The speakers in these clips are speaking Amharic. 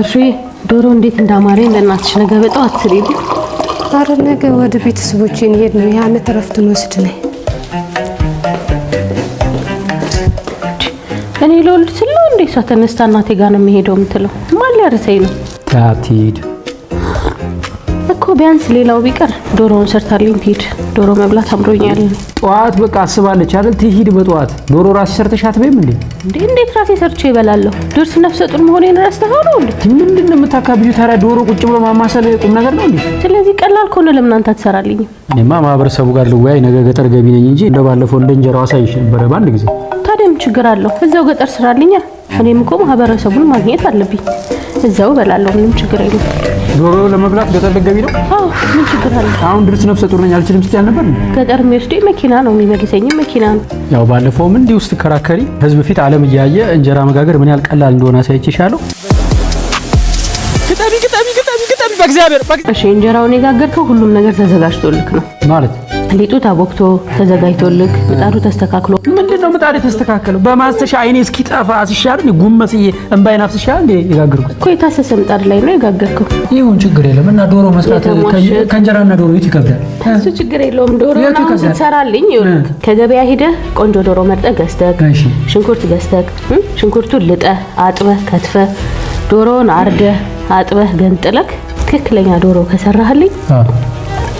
እሺ ዶሮ እንዴት እንዳማረኝ ለእናትሽ ነገ በጠዋት ትሪድ። አረ ነገ ወደ ቤተሰቦቼ እንሄድ ነው። የዓመት እረፍት ወስድ ነኝ። እኔ ልወልድ ስለው እንዴ እሷ ተነስታ እናቴ ጋር ነው የምሄደው የምትለው ማን ሊያርሰኝ ነው? ታቲድ እኮ ቢያንስ ሌላው ቢቀር ዶሮውን ሰርታልኝ ትሄድ። ዶሮ መብላት አምሮኛል። ጧት በቃ አስባለች አይደል? ትሂድ በጧት ዶሮ ራስ ሰርተሻት በይም እንዴት ራሴ ሰርቼ ይበላለሁ? ድርስ ነፍሰ ጡር መሆኔን ረስተኸው ነው እንዴ? ምንድነው የምታካብጂው ታዲያ? ዶሮ ቁጭ ብሎ ማማሰል ቁም ነገር ነው እንዴ? ስለዚህ ቀላል ከሆነ ለምን አንተ አትሰራልኝ? እኔማ ማህበረሰቡ ጋር ልወያይ ነገ ገጠር ገቢ ነኝ እንጂ እንደባለፈው እንደንጀራው አሳይሽ ነበር በአንድ ጊዜ። ታዲያ ምን ችግር አለው? እዛው ገጠር ስራልኛ። እኔም እኮ ማህበረሰቡን ማግኘት አለብኝ። እዛው በላለሁ፣ ምንም ችግር የለም። ዶሮ ለመብላት ገጠር ልትገቢ ነው? አዎ ምን ችግር አለ? አሁን ድረስ ነፍሰ ጡር ነኝ አልችልም ስትይ አልነበር? ገጠር የሚወስደኝ መኪና ነው፣ የሚመልሰኝም መኪና ነው። ያው ባለፈውም እንዲሁ ስትከራከሪ ህዝብ ፊት ዓለም እያየ እንጀራ መጋገር ምን ያህል ቀላል እንደሆነ አሳይቼሻለሁ። ግጠሚ በእግዚአብሔር። እሺ እንጀራውን የጋገርከው ሁሉም ነገር ተዘጋጅቶልክ ነው ማለት? ሊጡ ታቦክቶ ተዘጋጅቶልክ ምጣዱ ተስተካክሎ። ምንድነው ምጣዱ ተስተካክለው? በማስተሻ አይኔ እስኪጠፋ አስሻል ነው ጉመስዬ እንባይን አፍስሻል እንዴ የጋገርኩት? እኮ የታሰሰ ምጣድ ላይ ነው የጋገርከው። ይሁን ችግር የለም። እና ዶሮ መስራት ከእንጀራና ዶሮ የት ይከብዳል? እሱ ችግር የለውም። ዶሮ ነው ስትሰራልኝ ይኸውልህ ከገበያ ሄደህ ቆንጆ ዶሮ መርጠህ ገዝተህ ሽንኩርት ገዝተህ ሽንኩርቱን ልጠህ አጥበህ ከትፈህ ዶሮውን አርደህ አጥበህ ገንጥለህ ትክክለኛ ዶሮ ከሰራህልኝ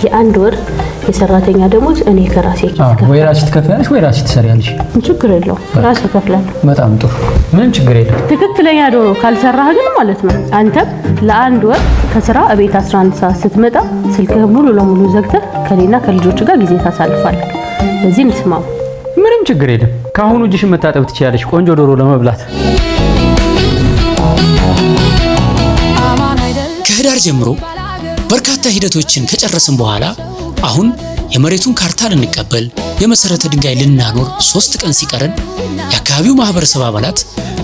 የአንድ ወር የሰራተኛ ደሞዝ እኔ ከራሴ ወይ ራስሽ ትከፍያለሽ ወይ ራስሽ ትሰሪያለሽ። ችግር የለውም ራስ እከፍላለሁ። በጣም ጥሩ ምንም ችግር የለም። ትክክለኛ ዶሮ ካልሰራህ ግን ማለት ነው አንተ ለአንድ ወር ከስራ እቤት 11 ሰዓት ስትመጣ ስልክህ ሙሉ ለሙሉ ዘግተህ ከኔና ከልጆች ጋር ጊዜ ታሳልፋለህ። ለዚህ እንስማው። ምንም ችግር የለም። ካሁኑ እጅሽን መታጠብ ትችያለሽ ቆንጆ ዶሮ ለመብላት። ከህዳር ጀምሮ በርካታ ሂደቶችን ከጨረስን በኋላ አሁን የመሬቱን ካርታ ልንቀበል የመሰረተ ድንጋይ ልናኖር 3 ቀን ሲቀረን የአካባቢው ማህበረሰብ አባላት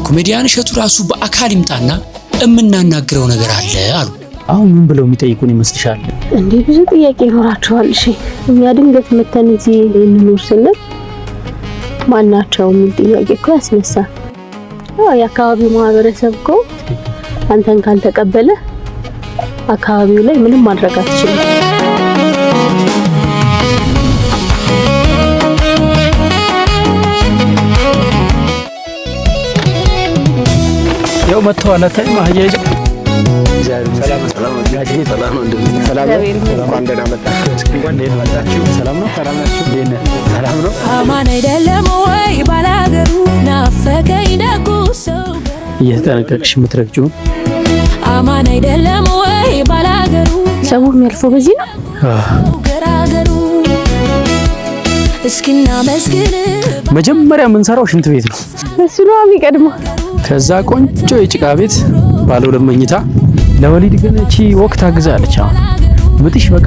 ኮሜዲያን እሸቱ ራሱ በአካል ይምጣና እምናናግረው ነገር አለ አሉ። አሁን ምን ብለው የሚጠይቁን ይመስልሻል? እንዴ ብዙ ጥያቄ ይኖራቸዋል። እሺ እኛ ድንገት መተን እዚህ እንኖር ስንል ማናቸው ምን ጥያቄ እኮ ያስነሳል። የአካባቢው ማህበረሰብ እኮ አንተን ካልተቀበለ አካባቢው ላይ ምንም ማድረግ አትችልም። ያው መተዋል አታይ ማህያጅ ሰላም ነው። አማን አይደለም ወይ ባላገሩ ናፈቀኝ ደጉ ሰው እየተጠነቀቅሽ የምትረግጪው አማን አይደለም ወይ ባላገሩ ሰው የሚያልፈው በዚህ ነው። ገራገሩ እስኪና መስግን መጀመሪያ የምንሰራው ሽንት ቤት ነው። እሱ ነው የሚቀድመው። ከዛ ቆንጆ የጭቃ ቤት ባለ 2 መኝታ። ለወሊድ ግን እቺ ወቅት አግዛለች። አሁን ምጥሽ በቃ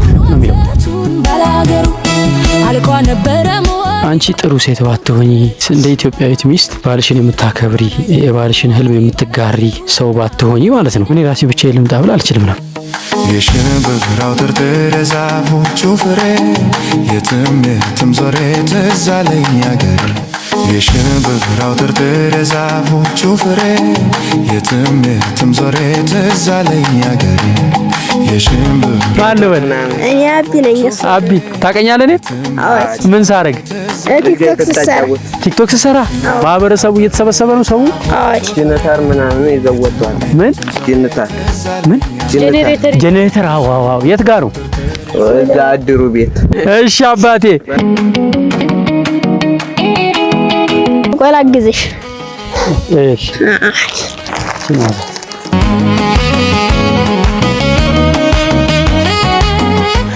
ነው የሚለው። አንቺ ጥሩ ሴት ባትሆኚ እንደ ኢትዮጵያዊት ሚስት ባልሽን የምታከብሪ የባልሽን ህልም የምትጋሪ ሰው ባትሆኚ ማለት ነው። እኔ ራሴ ብቻዬን ልምጣ ብል አልችልም ነው። የሽንብራው ጥርጥር ዛፎቹ ፍሬ የትም ዞሬ ትዝ አለኝ አገር። የሽንብራው ጥርጥር ዛፎቹ ፍሬ የትም ዞሬ ትዝ አለኝ አገር። ማለበል እኔ አቢ ነኝ። አቢ ታውቀኛለህ? እኔ ምን ሳረግ ቲክቶክ ስሰራ ማህበረሰቡ እየተሰበሰበ ነው ሰው። ጄኔሬተር ምናምን ይዘወጣል። ምን ጄኔሬተር? አዋው የት ጋር ነው? እዛ አድሩ ቤት። እሺ አባቴ ቆላ ግዝሽ። እሺ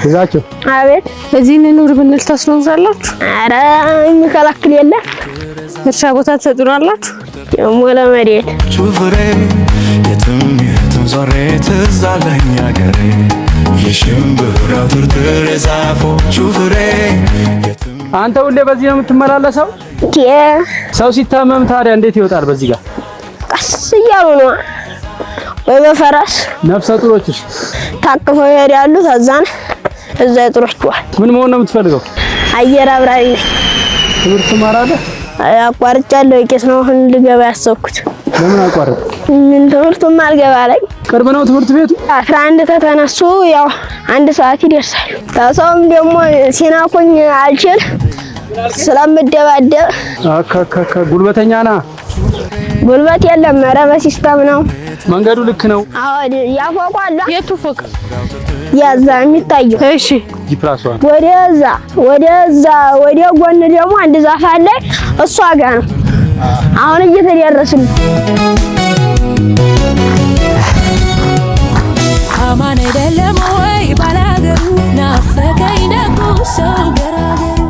እዛቸው አቤት እዚህ እንኑር ብንል ታስኖዛላችሁ? ኧረ የሚከላክል የለ። እርሻ ቦታ ትሰጡናላችሁ? የሞለ መሬት ቹፍሬ የትም ዞሬ ትዝ አለኝ አገሬ። የሽንብራው ጥርጥር ዛፎቹ ፍሬ። አንተ ሁሌ በዚህ ነው የምትመላለሰው? ሰው ሲታመም ታዲያ እንዴት ይወጣል በዚህ ጋር? ቀስ እያሉ ነው ወይ በፈረስ። ነፍሰ ጡሮችስ ታቅፈው ይሄዳሉ። ተዛን እዛ ይጥሯቸዋል። ምን መሆን ነው የምትፈልገው? አየር አብራሪ ነኝ። ትምህርት ትማራለህ? አቋርጫለሁ። ቄስ ነው አሁን ልገባ ያሰብኩት። ለምን አቋረጥ? ምን ትምህርቱም አልገባለኝ። ቅርብ ነው ትምህርት ቤቱ? 11 ተተነሱ ያው 1 ሰዓት ይደርሳል። ታሰውም ደግሞ ሲናኩኝ አልችል ስለምደባደብ አካካካ ጉልበተኛ ና። ጉልበት የለም። ኧረ በሲስተም ነው። መንገዱ ልክ ነው? አዎ ያፎቋል። የቱ ፎቅ? ያዛ የሚታየው። እሺ ጂፕላሷን ወደዛ ወደ ጎን ደግሞ አንድ ዛፍ አለ። እሷ ጋር ነው አሁን እየተደረስን። አማን አይደለም ወይ ባላገሩ ናፈቀኝ ደጉ ሰው ገራገሩ።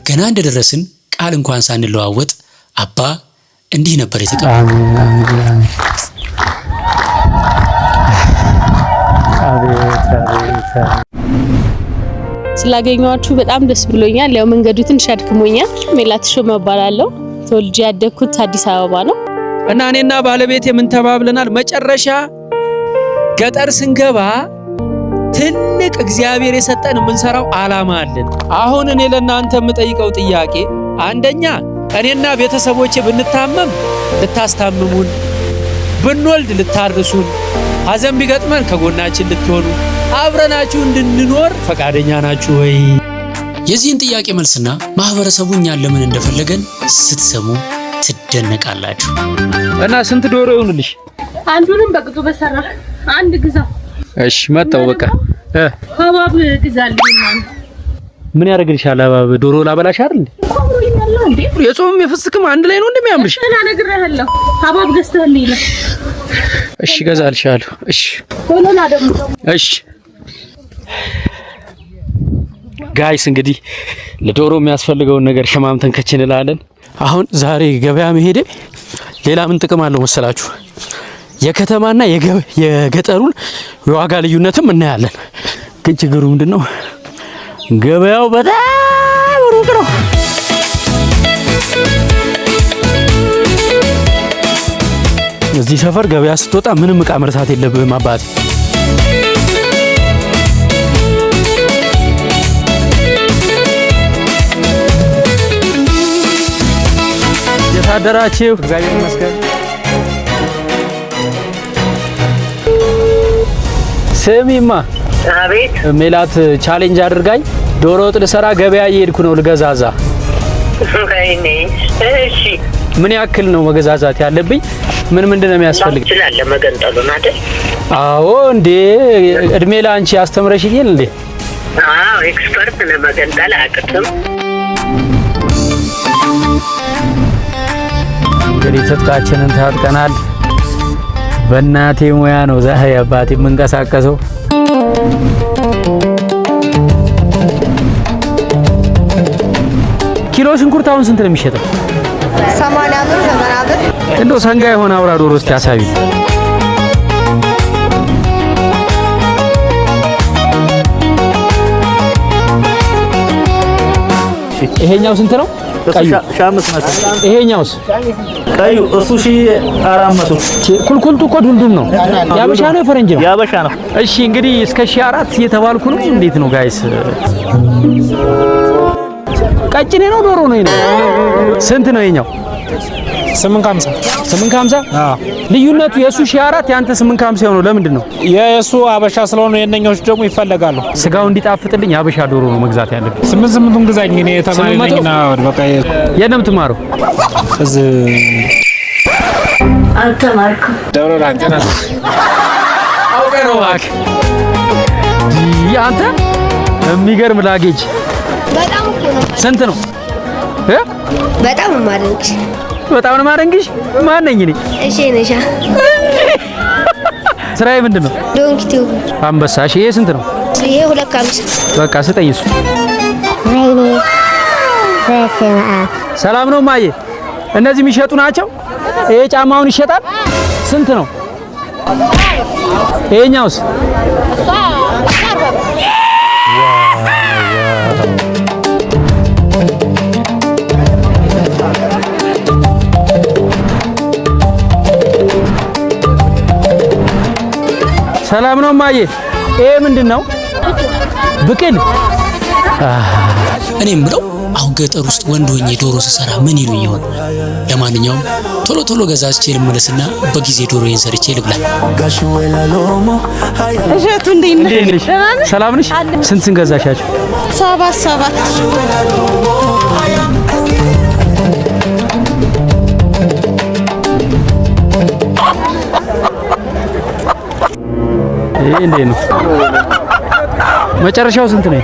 ገና እንደደረስን ቃል እንኳን ሳንለዋወጥ አባ እንዲህ ነበር የተቀበለው። ስላገኘኋችሁ በጣም ደስ ብሎኛል። ያው መንገዱ ትንሽ አድክሞኛል። ሜላት ሾመ እባላለሁ። ተወልጄ ያደግኩት አዲስ አበባ ነው እና እኔና ባለቤቴ ምን ተባብለናል? መጨረሻ ገጠር ስንገባ ትልቅ እግዚአብሔር የሰጠን የምንሰራው ዓላማ አለን። አሁን እኔ ለእናንተ የምጠይቀው ጥያቄ አንደኛ እኔና ቤተሰቦቼ ብንታመም ልታስታምሙን፣ ብንወልድ ልታርሱን፣ ሐዘን ቢገጥመን ከጎናችን ልትሆኑ፣ አብረናችሁ እንድንኖር ፈቃደኛ ናችሁ ወይ? የዚህን ጥያቄ መልስና ማህበረሰቡ እኛን ለምን እንደፈለገን ስትሰሙ ትደነቃላችሁ። እና ስንት ዶሮ ይሆንልሽ? አንዱንም በቅጡ በሰራ አንድ ግዛ። እሺ መጣው በቃ ሀባብ ግዛልኝ ማለት ምን ያደርግልሻል? ሀባብ ዶሮ ላበላሽ አይደል እንዴ? የጾም የፍስክም አንድ ላይ ነው እንደሚያምርሽ እና ነግሬሃለሁ። ሀባብ ገዝተህልኝ ነው። እሺ ገዛልሻለሁ። እሺ ቶሎና ደግሞ እሺ ጋይስ እንግዲህ ለዶሮ የሚያስፈልገውን ነገር ሸማምተን ከችንላለን። አሁን ዛሬ ገበያ መሄዴ ሌላ ምን ጥቅም አለው መሰላችሁ? የከተማና የገጠሩን የዋጋ ልዩነትም እናያለን። ግን ችግሩ ምንድነው? ገበያው በጣም ሩቅ ነው። እዚህ ሰፈር ገበያ ስትወጣ ምንም ዕቃ መርሳት የለብህም አባቴ። የታደራችሁ እግዚአብሔር ይመስገን። ስሚማ፣ አቤት። ሜላት ቻሌንጅ አድርጋኝ ዶሮ ወጥ ልሰራ ገበያ እየሄድኩ ነው ልገዛዛ። እሺ ምን ያክል ነው መገዛዛት ያለብኝ? ምንድን ነው የሚያስፈልግ? ይችላል መገንጠሉን አይደል? አዎ እንዴ እድሜ ላንቺ አስተምረሽኝ እንዴ? አዎ ኤክስፐርት ነው። መገንጠል አያቅትም። እንግዲህ ትጥቃችንን ታጥቀናል። በእናቴ ሙያ ነው ዛሬ አባቴ የምንቀሳቀሰው። ኪሎ ሽንኩርት አሁን ስንት ነው የሚሸጠው? 80 ብር 90 ብር። እንደው ሰንጋ የሆነ አውራ ዶሮ እስቲ አሳቢ። ይሄኛው ስንት ነው? ቀዩ 500። ይሄኛውስ? ቀዩ እሱ 1400። ኩልኩልቱ እኮ ዱልዱም ነው። ያበሻ ነው የፈረንጅ ነው? ያበሻ ነው። እሺ እንግዲህ እስከ 1400 እየተባልኩ ነው። እንዴት ነው ጋይስ? ቀጭኔ ነው ዶሮ ነው? ይሄ ስንት ነው? ይሄኛው 850። 850? አዎ። ልዩነቱ የሱ 1400 ያንተ 850 ነው። ለምንድን ነው? የሱ አበሻ ስለሆነ የነኞች ደግሞ ይፈልጋሉ። ስጋው እንዲጣፍጥልኝ አበሻ ዶሮ ነው መግዛት ያለብኝ። 800ን ግዛኝ። እኔ ተማሪ ነኝና በቃ የት ነው የምትማረው? እዚህ አልተማርኩም። ደብረ ብርሃን ጤና አውቀህ ነው እባክህ። አንተ የሚገርም ላጌጅ በጣም እኮ ነው። ስንት ነው? በጣም ማረንግሽ። በጣም ነው ማረንግሽ። ማን ነኝ እኔ? እሺ ነሻ። ስራዬ ምንድን ነው? ዶንኪቲው አንበሳ። እሺ ይሄ ስንት ነው? ይሄ 250። በቃ ስጠኝ እሱ። ሰላም ነው ማየ። እነዚህ የሚሸጡ ናቸው? ይሄ ጫማውን ይሸጣል? ስንት ነው? ይሄኛውስ? ሰላም ነው ማየ። ይሄ ምንድን ነው? ብቅል። እኔ የምለው አሁን ገጠር ውስጥ ወንድ ሆኜ ዶሮ ስሰራ ምን ይሉኝ ይሆን? ለማንኛውም ቶሎ ቶሎ ገዛዝቼ ልመለስና በጊዜ ዶሮዬን ሰርቼ ልብላ። እሸቱ እንዴት ነሽ? ሰላም ነሽ? ስንት ገዛሻቸው? 7 ይሄ እንዴ ነው? መጨረሻው ስንት ነው?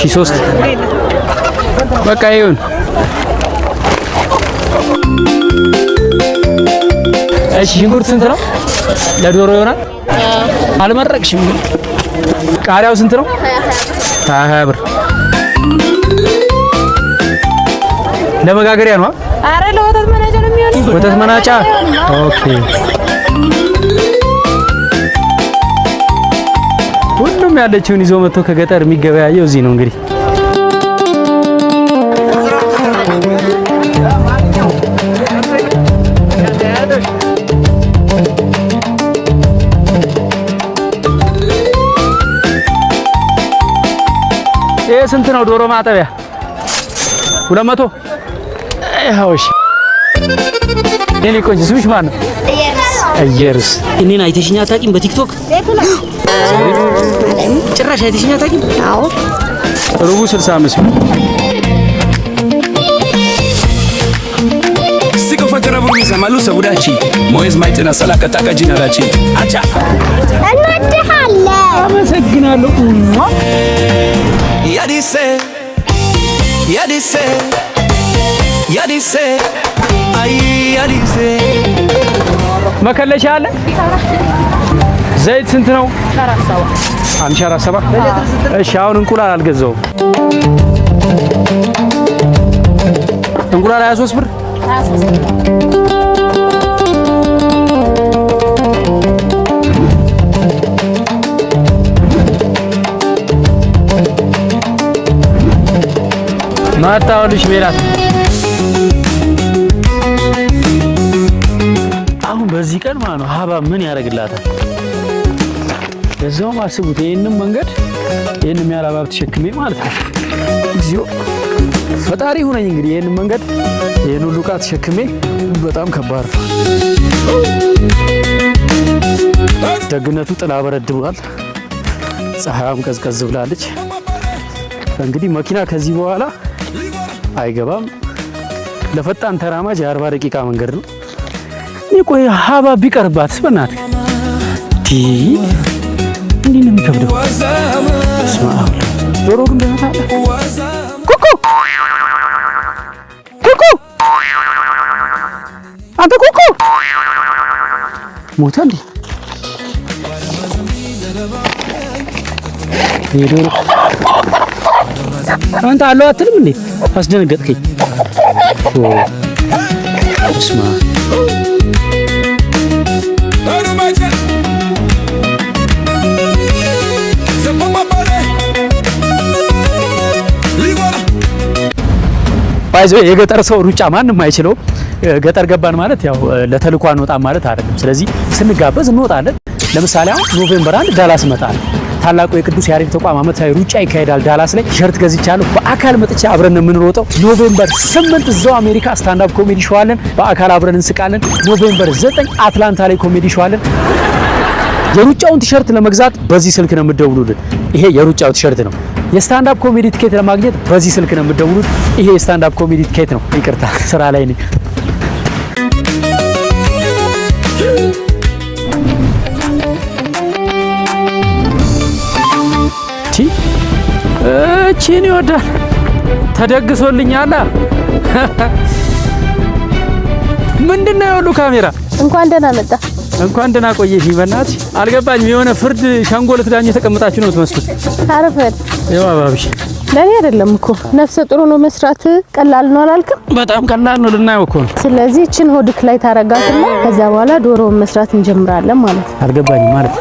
3 በቃ ይሁን። እሺ ሽንኩርት ስንት ነው? ለዶሮ ይሆናል? አልመረቅሽም። ቃሪያው ስንት ነው? 20 ብር። ለመጋገሪያ ነው? አረ ለወተት መናጫ ነው የሚሆነው። ወተት መናጫ። ኦኬ። ሁሉም ያለችውን ይዞ መጥቶ ከገጠር የሚገበያየው እዚህ ነው እንግዲህ። ይሄ ስንት ነው? ዶሮ ማጠቢያ 200። አይሃውሽ የኔ ቆንጆ ስምሽ ማን ነው? እየርስ። እኔን አይተሽኛ አታውቂም? በቲክቶክ ጭራሽ አይተሽኛ አታውቂም? አዎ። ሩቡ 65 Sigo fatera burmisa malusa budachi moez maitena salaka takajina dachi acha እንወድሃለን። አመሰግናለሁ። yadise ay yadise መከለሻ አለ። ዘይት ስንት ነው? 47። እሺ አሁን እንቁላል አልገዛውም። እንቁላል 23 ብር። ማታውልሽ ሜላት። አሁን በዚህ ቀን ማለት ነው ሀባብ ምን ያደርግላታል? ለዛውም አስቡት ይሄንን መንገድ ይሄንን ያህል ሀባብ ተሸክሜ ማለት ነው። እግዚኦ ፈጣሪ ሁነኝ እንግዲህ ይሄንን መንገድ ይሄን ሁሉ ዕቃ ተሸክሜ በጣም ከባድ ነው። ደግነቱ ጥላ በረድ ብሏል። ፀሐይም ቀዝቀዝ ብላለች። እንግዲህ መኪና ከዚህ በኋላ አይገባም። ለፈጣን ተራማጅ የ40 ደቂቃ መንገድ ነው። ቆይ ሀባብ ቢቀርባትስ በእናትህ እንዲህ ነው የሚከብደው። ዶሮ ግን በእናትህ ኩኩ አንተ ኩኩ ሞተ እንዴ? ዶሮ አንተ አለው አትልም እንዴ? አስደነገጥከኝ። እስማ ባይዘው የገጠር ሰው ሩጫ ማንም አይችለው። ገጠር ገባን ማለት ያው ለተልኳ እንወጣ ማለት አይደለም። ስለዚህ ስንጋበዝ እንወጣለን። ለምሳሌ አሁን ኖቬምበር 1 ዳላስ እመጣለሁ። ታላቁ የቅዱስ ያሬድ ተቋም ዓመታዊ ሩጫ ይካሄዳል ዳላስ ላይ። ቲሸርት ገዝቻለሁ። በአካል መጥቼ አብረን ነው የምንሮጠው። ኖቬምበር 8 እዛው አሜሪካ ስታንድ አፕ ኮሜዲ ሾው አለን። በአካል አብረን እንስቃለን። ኖቬምበር 9 አትላንታ ላይ ኮሜዲ ሾው አለን። የሩጫውን ቲሸርት ለመግዛት በዚህ ስልክ ነው የምትደውሉልን። ይሄ የሩጫው ቲሸርት ነው። የስታንድ አፕ ኮሜዲ ቲኬት ለማግኘት በዚህ ስልክ ነው የምትደውሉት። ይሄ የስታንድ አፕ ኮሜዲ ቲኬት ነው። ይቅርታ ስራ ላይ ነኝ። እቺን ይወዳል ተደግሶልኛል። ምንድነው የሁሉ ካሜራ? እንኳን ደህና መጣ። እንኳን ደህና ቆየሽ። በእናትሽ አልገባኝም። የሆነ ፍርድ ሻንጎ ልትዳኝ የተቀመጣችሁ ነው የምትመስሉት። አረፈድ ያው አባብሽ ለኔ አይደለም እኮ ነፍሰ ጥሩ ነው መስራት ቀላል ነው አላልክም? በጣም ቀላል ነው ልናየው እኮ ነው። ስለዚህ እቺን ሆድክ ላይ ታረጋትና ከዛ በኋላ ዶሮውን መስራት እንጀምራለን ማለት ነው። አልገባኝም ማለት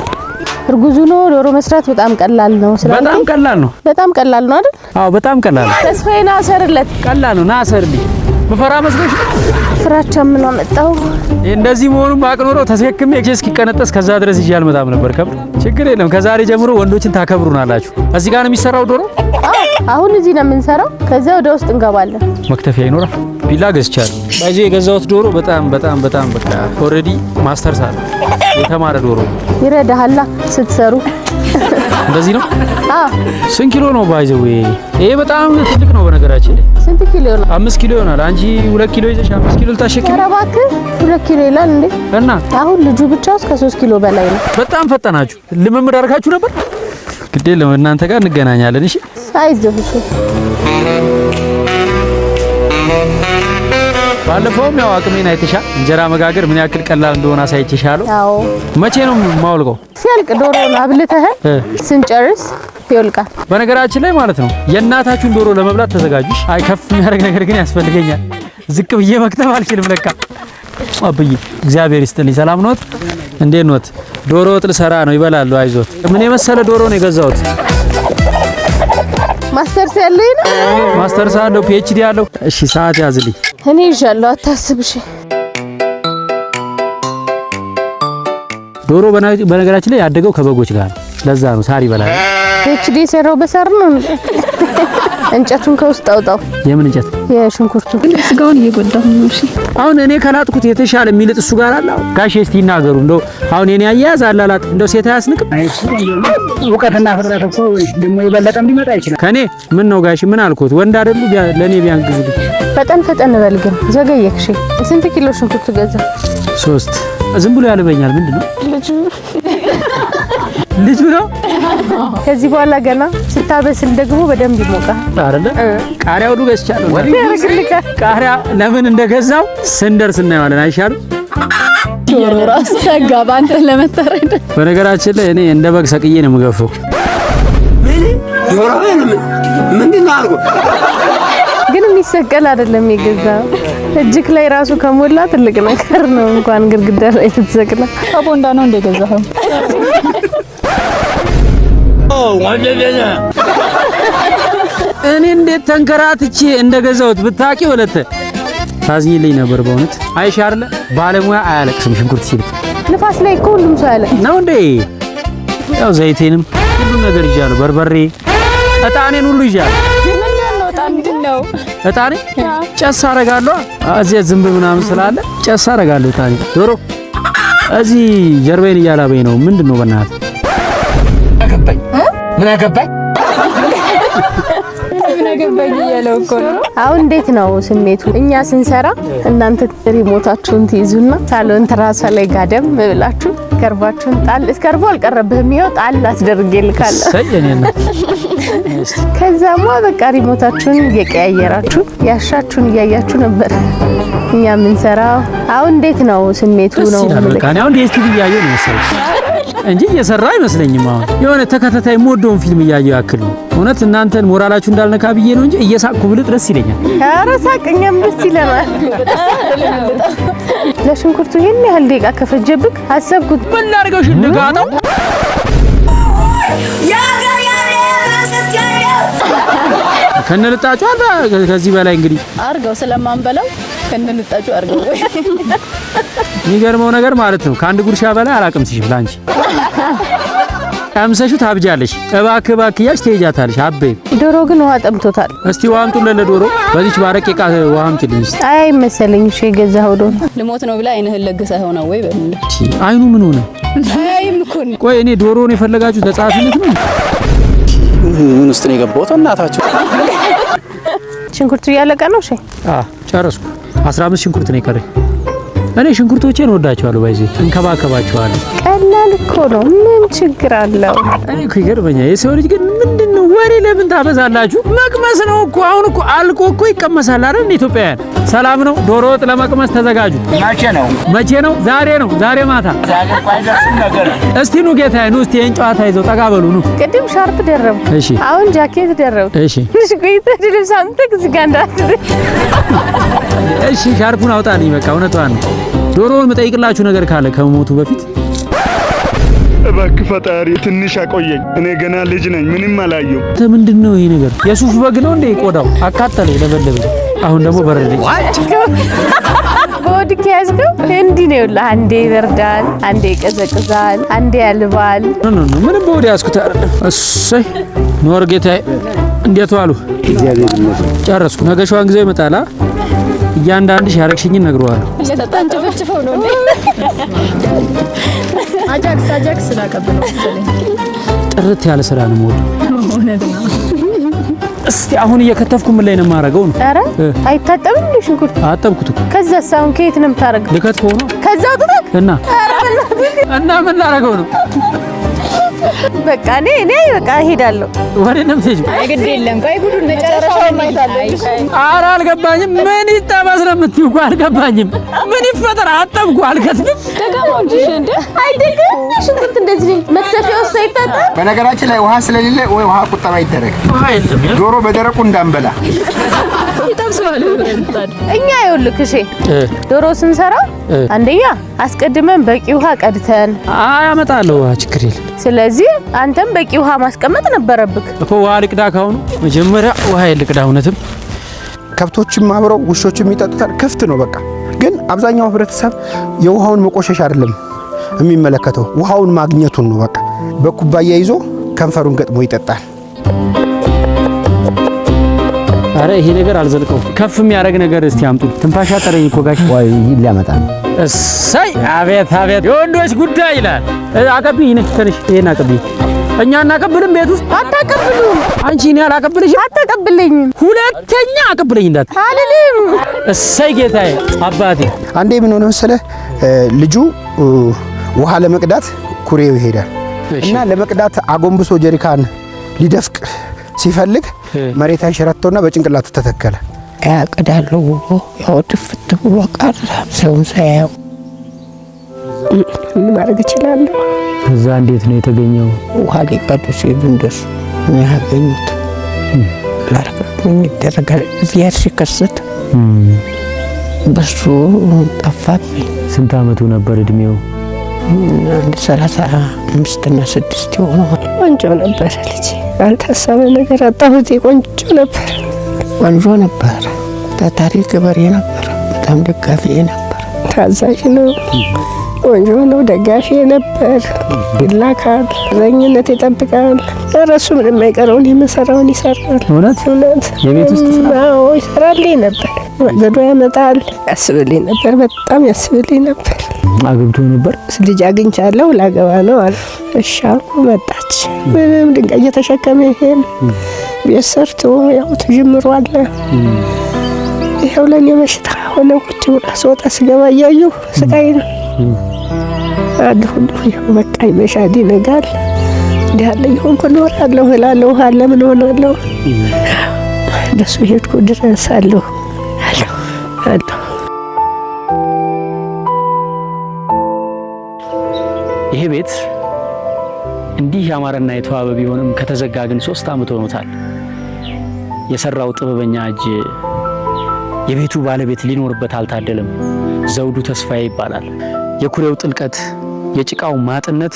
እርጉዙ ነው ዶሮ መስራት በጣም ቀላል ነው። በጣም ቀላል ነው። በጣም ቀላል ነው አይደል? አዎ በጣም ቀላል ነው። ተስፋዬ ናሰርለት። ቀላል ነው ናሰርልኝ። መፈራ መስሎሽ? ፍራቻ ምን አመጣው? እንደዚህ መሆኑን ባቅ ኖሮ ተሰክሜ እስኪቀነጠስ ከዛ ድረስ ይዤ አልመጣም ነበር። ችግር የለም። ከዛሬ ጀምሮ ወንዶችን ታከብሩናላችሁ። እዚህ ጋር ነው የሚሰራው ዶሮ? አሁን እዚህ ነው የምንሰራው። ከዛ ወደ ውስጥ እንገባለን። መክተፊያ ይኖራል። ቢላ ገዝቻለሁ። ባይዚ የገዛሁት ዶሮ በጣም በቃ ኦሬዲ ማስተርስ አለ። የተማረ ዶሮ ይረዳሃላ ስትሰሩ። እንደዚህ ነው? ስንት ኪሎ ነው ባይዘው? ይሄ በጣም ትልቅ ነው በነገራችን ላይ። ስንት ኪሎ ነው? 5 ኪሎ ይሆናል። አንቺ 2 ኪሎ ይዘሽ 5 ኪሎ ልታሸክሚ? ኧረ እባክህ 2 ኪሎ ይላል እንዴ? እና አሁን ልጁ ብቻ እስከ 3 ኪሎ በላይ ነው። በጣም ፈጠናችሁ። ልምምድ አድርጋችሁ ነበር? ግዴ ለእናንተ ጋር እንገናኛለን። እሺ አይዞህ። እሺ ባለፈውም ያው አቅሜን አይተሻል። እንጀራ መጋገር ምን ያክል ቀላል እንደሆነ አሳይቼሻለሁ። አዎ። መቼ ነው ማውልቀው? ሲያልቅ ዶሮውን አብልተህ ስንጨርስ ይወልቃል። በነገራችን ላይ ማለት ነው የእናታችሁን ዶሮ ለመብላት ተዘጋጁሽ። አይ ከፍ የሚያደርግ ነገር ግን ያስፈልገኛል። ዝቅ ብዬ መክተብ አልችልም ለካ። አብይ እግዚአብሔር ይስጥልኝ። ሰላም ኖት? እንዴት ኖት? ዶሮ ወጥ ልሰራ ነው። ይበላሉ። አይዞት። ምን የመሰለ ዶሮ ነው የገዛሁት። ማስተርስ ያለው ነው። ማስተርስ አለው፣ ፒኤችዲ አለው። እሺ ሰዓት ያዝልኝ። እኔ ይዣለሁ፣ አታስብ። እሺ ዶሮ በነገራችን ላይ ያደገው ከበጎች ጋር ነው። ለዛ ነው ሳር ይበላል። ፒኤችዲ ሰራው በሳር ነው። እንጨቱን ከውስጥ አውጣው። የምን እንጨት? የሽንኩርቱ። ግን ስጋውን እየጎዳሁ ነው። እሺ አሁን እኔ ከላጥኩት የተሻለ የሚልጥ እሱ ጋር አለ። ጋሼ እስቲ ይናገሩ። እንደው አሁን የኔ አያያዝ አላላጥ እንደው ሴት አያስንቅም? እውቀትና ፍጥረት እኮ ደግሞ የበለጠም ሊመጣ ይችላል። ከኔ ምን ነው ጋሼ ምን አልኩት? ወንድ አይደሉ? ለኔ ቢያንግዙልኝ። ፈጠን በል ግን ዘገየክሽ። ስንት ኪሎ ሽንኩርት ገዛ? 3 ዝም ብሎ ያልበኛል። ምንድነው ልጁ ነው። ከዚህ በኋላ ገና ስታበስል ደግሞ በደንብ ይሞቃል አይደለ? ቃሪያ ሁሉ ገዝቻለሁ። ቃሪያ ለምን እንደገዛው ስንደርስ እናየዋለን። አይሻልም? ዶሮ ራስ ተጋባ አንተ ለመተረድ። በነገራችን ላይ እኔ እንደ በግ ሰቅዬ ነው የምገፈው። ምንድነው አልኩ። ግን የሚሰቀል አይደለም የገዛው። እጅክ ላይ ራሱ ከሞላ ትልቅ ነገር ነው። እንኳን ግድግዳ ላይ ተሰቅለ አቦንዳ ነው እንደገዛው። እኔ እንዴት ተንከራትቼ እንደገዛሁት ብታቂ ወለተ ታዝኝልኝ ነበር በእውነት። አይሻርለ ባለሙያ አያለቅስም። ሽንኩርት ሲልጥ ንፋስ ላይ እኮ ሁሉም ሰው ያለ ነው እንዴ? ያው ዘይቴንም ሁሉ ነገር ይዣለሁ። በርበሬ እጣኔን ሁሉ ይዣለሁ። ምንድነው እጣኔ? ጨስ አረጋለሁ። እዚህ ዝንብ ምናምን ስላለ ጨስ አረጋለሁ። እጣኔ ዶሮ እዚህ ጀርባዬን እያላበኝ ነው። ምንድነው በእናትህ? ምን አገባኝ እያለው እኮ ነው። አሁን እንዴት ነው ስሜቱ? እኛ ስንሰራ እናንተ ሪሞታችሁን ትይዙና ሳሎን ትራሷ ላይ ጋደም ብላችሁ ከርባችሁን ጣል እስከርቦ አልቀረብህም። ይኸው ጣል አስደርጌልካለሁ። ሰየኔና ከዛማ በቃ ሪሞታችሁን እየቀያየራችሁ ያሻችሁን እያያችሁ ነበር እኛ የምንሰራው። አሁን እንዴት ነው ስሜቱ? ነው በቃ አሁን ዲኤስቲቪ እያየሁ ነው መሰለኝ እንጂ እየሰራ አይመስለኝም። አሁን የሆነ ተከታታይ ሞዶን ፊልም እያየሁ ያክል ነው። እውነት እናንተን ሞራላችሁ እንዳልነካ ብዬ ነው እንጂ እየሳቅኩ ብልጥ ደስ ይለኛል። ኧረ ሳቅኛም ደስ ይለናል። ለሽንኩርቱ ይሄን ያህል ደቂቃ ከፈጀብክ አሰብኩት። ምን ላድርገው? ሽንጋጣው ከነልጣጩ አለ። ከዚህ በላይ እንግዲህ አርገው ስለማንበላው ከነልጣጩ አርገው። የሚገርመው ነገር ማለት ነው ከአንድ ጉርሻ በላይ አላቅምስሽም ላንቺ። ቀምሰሹ ታብጃለሽ። እባክህ እያልሽ ትሄጃታለሽ። አቤ ዶሮ ግን ውሃ ጠምቶታል። እስቲ ውሃ አምጡለት ለዶሮ። በዚች ባረቄ ዕቃ ውሃ አምጪልኝ እስቲ። አይ መሰለኝ እሺ የገዛኸው ዶሮ ልሞት ነው ብላ አይንህን ለግሰህ ሆነ ወይ በል። አይኑ ምን ሆነ? አይም እኮ ነው። ቆይ እኔ ዶሮውን የፈለጋችሁ ለጸሐፊነት ነው? ምን ውስጥ ነው የገባሁት? እናታችሁ ሽንኩርቱ እያለቀ ነው። እሺ ጨረስኩ። 15 ሽንኩርት ነው የቀረኝ። እኔ ሽንኩርቶቼን ወዳቸዋለሁ። ባይዜ እንከባከባቸዋለሁ። ቀላል እኮ ነው። ምን ችግር አለው? እኔ እኮ ይገርመኛል። የሰው ልጅ ግን ምንድነው ወሬ ለምን ታበዛላችሁ? መቅመስ ነው እኮ። አሁን እኮ አልቆ እኮ ይቀመሳል አይደል? እንደ ኢትዮጵያውያን ሰላም ነው። ዶሮ ወጥ ለመቅመስ ተዘጋጁ። መቼ ነው? ዛሬ ነው። ዛሬ ማታ። እስቲ ኑ ጌታዬ፣ ኑ እስቲ ይሄን ጨዋታ ይዘው ጠጋ በሉ ኑ። ቅድም ሻርፕ ደረብ፣ እሺ። አሁን ጃኬት ደረብ፣ እሺ። ትንሽ ቆይተህ ልብስ አምጥተህ እዚህ ጋር እንዳትል። እሺ ሻርፑን አውጣልኝ። በቃ እውነቷን ነው። ዶሮውን የምጠይቅላችሁ ነገር ካለ ከመሞቱ በፊት እባክህ ፈጣሪ ትንሽ አቆየኝ። እኔ ገና ልጅ ነኝ፣ ምንም አላየሁም። ምንድነው ይሄ ነገር? የሱፍ በግ ነው እንዴ? ቆዳው አቃጠለኝ፣ ለበለበኝ። አሁን ደግሞ በረደኝ። በወድክ ያዝከው እንዲህ ነው ይኸውልህ። አንዴ ይበርዳል፣ አንዴ ይቀዘቅዛል፣ አንዴ ያልባል። ምንም በወድ ያዝኩት አይደለም። እሰይ ኖር ጌታዬ፣ እንዴት ዋሉ? እግዚአብሔር ይመስገን። ጨረስኩ። ነገ ሸዋን ጊዜ ይመጣላ። እያንዳንድሽ ያረግሽኝን ነግረዋለሁ። እየተጣንጨፈጭፈው ነው እንዴ? አጃክስ ላቀብለው መሰለኝ። ጥርት ያለ ስራ ነው ሞድ። እውነት ነው። እስቲ አሁን እየከተፍኩ ምን ላይ ነው የማረገው ነው? ኧረ አይታጠብም እንዴ ሽንኩርት? አጠብኩት እኮ። ከዛስ አሁን ከየት ነው የምታረገው? ልከትፈው ነው። ከዛው ጥጥቅ እና ምን ላረገው ነው? በቃ እኔ በቃ እሄዳለሁ። ወደ ነምቴጅ ግድ የለም። ቆይ ጉዱን መጨረሻው ማይታለሽ። ኧረ አልገባኝም። ምን ይጠበስ ነው የምትይው? እኮ አልገባኝም። ምን ይፈጠር? አጠብኩ አልከትፍም። ደጋሞ እንደ አይደለም ሽንኩርት እንደዚህ መክተፊያ ውስጥ አይታጠብ። በነገራችን ላይ ውሃ ስለሌለ ወይ ውሃ ቁጠባ ይደረግ። ዶሮ በደረቁ እንዳንበላ ይጠብሳል። እኛ ይኸውልህ እሺ፣ ዶሮ ስንሰራ አንደኛ አስቀድመን በቂ ውሃ ቀድተን አያመጣለሁ። ውሃ ችግር የለም። ስለዚህ አንተም በቂ ውሃ ማስቀመጥ ነበረብክ እኮ። ውሃ ልቅዳ ካሁኑ መጀመሪያ ውሃ ልቅዳ። እውነትም ከብቶችም አብረው ውሾችም ይጠጡታል። ክፍት ነው በቃ። ግን አብዛኛው ህብረተሰብ የውሃውን መቆሸሽ አይደለም የሚመለከተው፣ ውሃውን ማግኘቱን ነው በቃ። በኩባያ ይዞ ከንፈሩን ገጥሞ ይጠጣል። አረ ይሄ ነገር አልዘልቀው። ከፍ የሚያደርግ ነገር እስቲ አምጡ። ትንፋሽ አጠረኝ እኮ ጋሽ። ወይ ሊያመጣ ነው። እሰይ አቤት አቤት፣ የወንዶች ጉዳይ ይላል። አቀብኝ ነሽ ተነሽ። ይሄን አቀብኝ። እኛ እናቀብልም ቤት ውስጥ አታቀብሉም። አንቺ እኔ አላቀብልሽ። አታቀብልኝ። ሁለተኛ አቀብለኝ እንዳት አልልም። እሰይ ጌታዬ አባቴ። አንዴ ምን ሆነ መሰለህ፣ ልጁ ውሃ ለመቅዳት ኩሬው ይሄዳል እና ለመቅዳት አጎንብሶ ጀሪካን ሊደፍቅ ሲፈልግ መሬት አይሸራተውና በጭንቅላቱ ተተከለ። ያቀዳሉ ያው ድፍት ብሎ ቀረ። ሰውን ሳያው ምን ማድረግ ይችላል? እዛ እንዴት ነው የተገኘው? ውሃ ሊቀዱ ሲሉ እንደሱ ነው ያገኙት። ምን ይደረጋል? እዚያ ሲከሰት በሱ ጠፋብኝ። ስንት አመቱ ነበር እድሜው? 35 እና 6 ይሆናል። ቆንጆ ነበር ልጅ። ያልታሰበ ነገር አጣሁት። ቆንጆ ነበር፣ ቆንጆ ነበር። ታታሪ ገበሬ ነበር። በጣም ደጋፊ ነበር። ታዛዥ ነው። ቆንጆ ነው። ደጋፊ ነበር። ይላካል፣ ዘኝነት ይጠብቃል። እረሱ ምንም አይቀረውን የመሰራውን ይሰራል። እውነት የቤት ውስጥ ስራው ይሰራልኝ ነበር። ማገዶ ያመጣል። ያስብልኝ ነበር። በጣም ያስብልኝ ነበር። አግብቶ ነበር። ልጅ አግኝቻለሁ ላገባ ነው አለ። እሺ አልኩ። መጣች። ምንም ድንጋይ እየተሸከመ ይሄን ቤት ሰርቶ ያው ተጀምሯል። ይሄው ለኔ በሽታ ሆነ። ቁጭ ብላ ስወጣ ስገባ እያዩ ስቃይ ነው አለ ሁሉ። ይሄው በቃ ይመሻል፣ ይነጋል። እንዲህ አለ ይሆንኩ እኖራለሁ እላለሁ። አለ ምን ሆናለሁ? እንደሱ ሄድኩ ድረስ አለሁ። ይሄ ቤት እንዲህ ያማረና የተዋበ ቢሆንም ከተዘጋ ግን 3 አመት ሆኖታል። የሰራው ጥበበኛ እጅ የቤቱ ባለቤት ሊኖርበት አልታደለም። ዘውዱ ተስፋዬ ይባላል። የኩሬው ጥልቀት፣ የጭቃው ማጥነት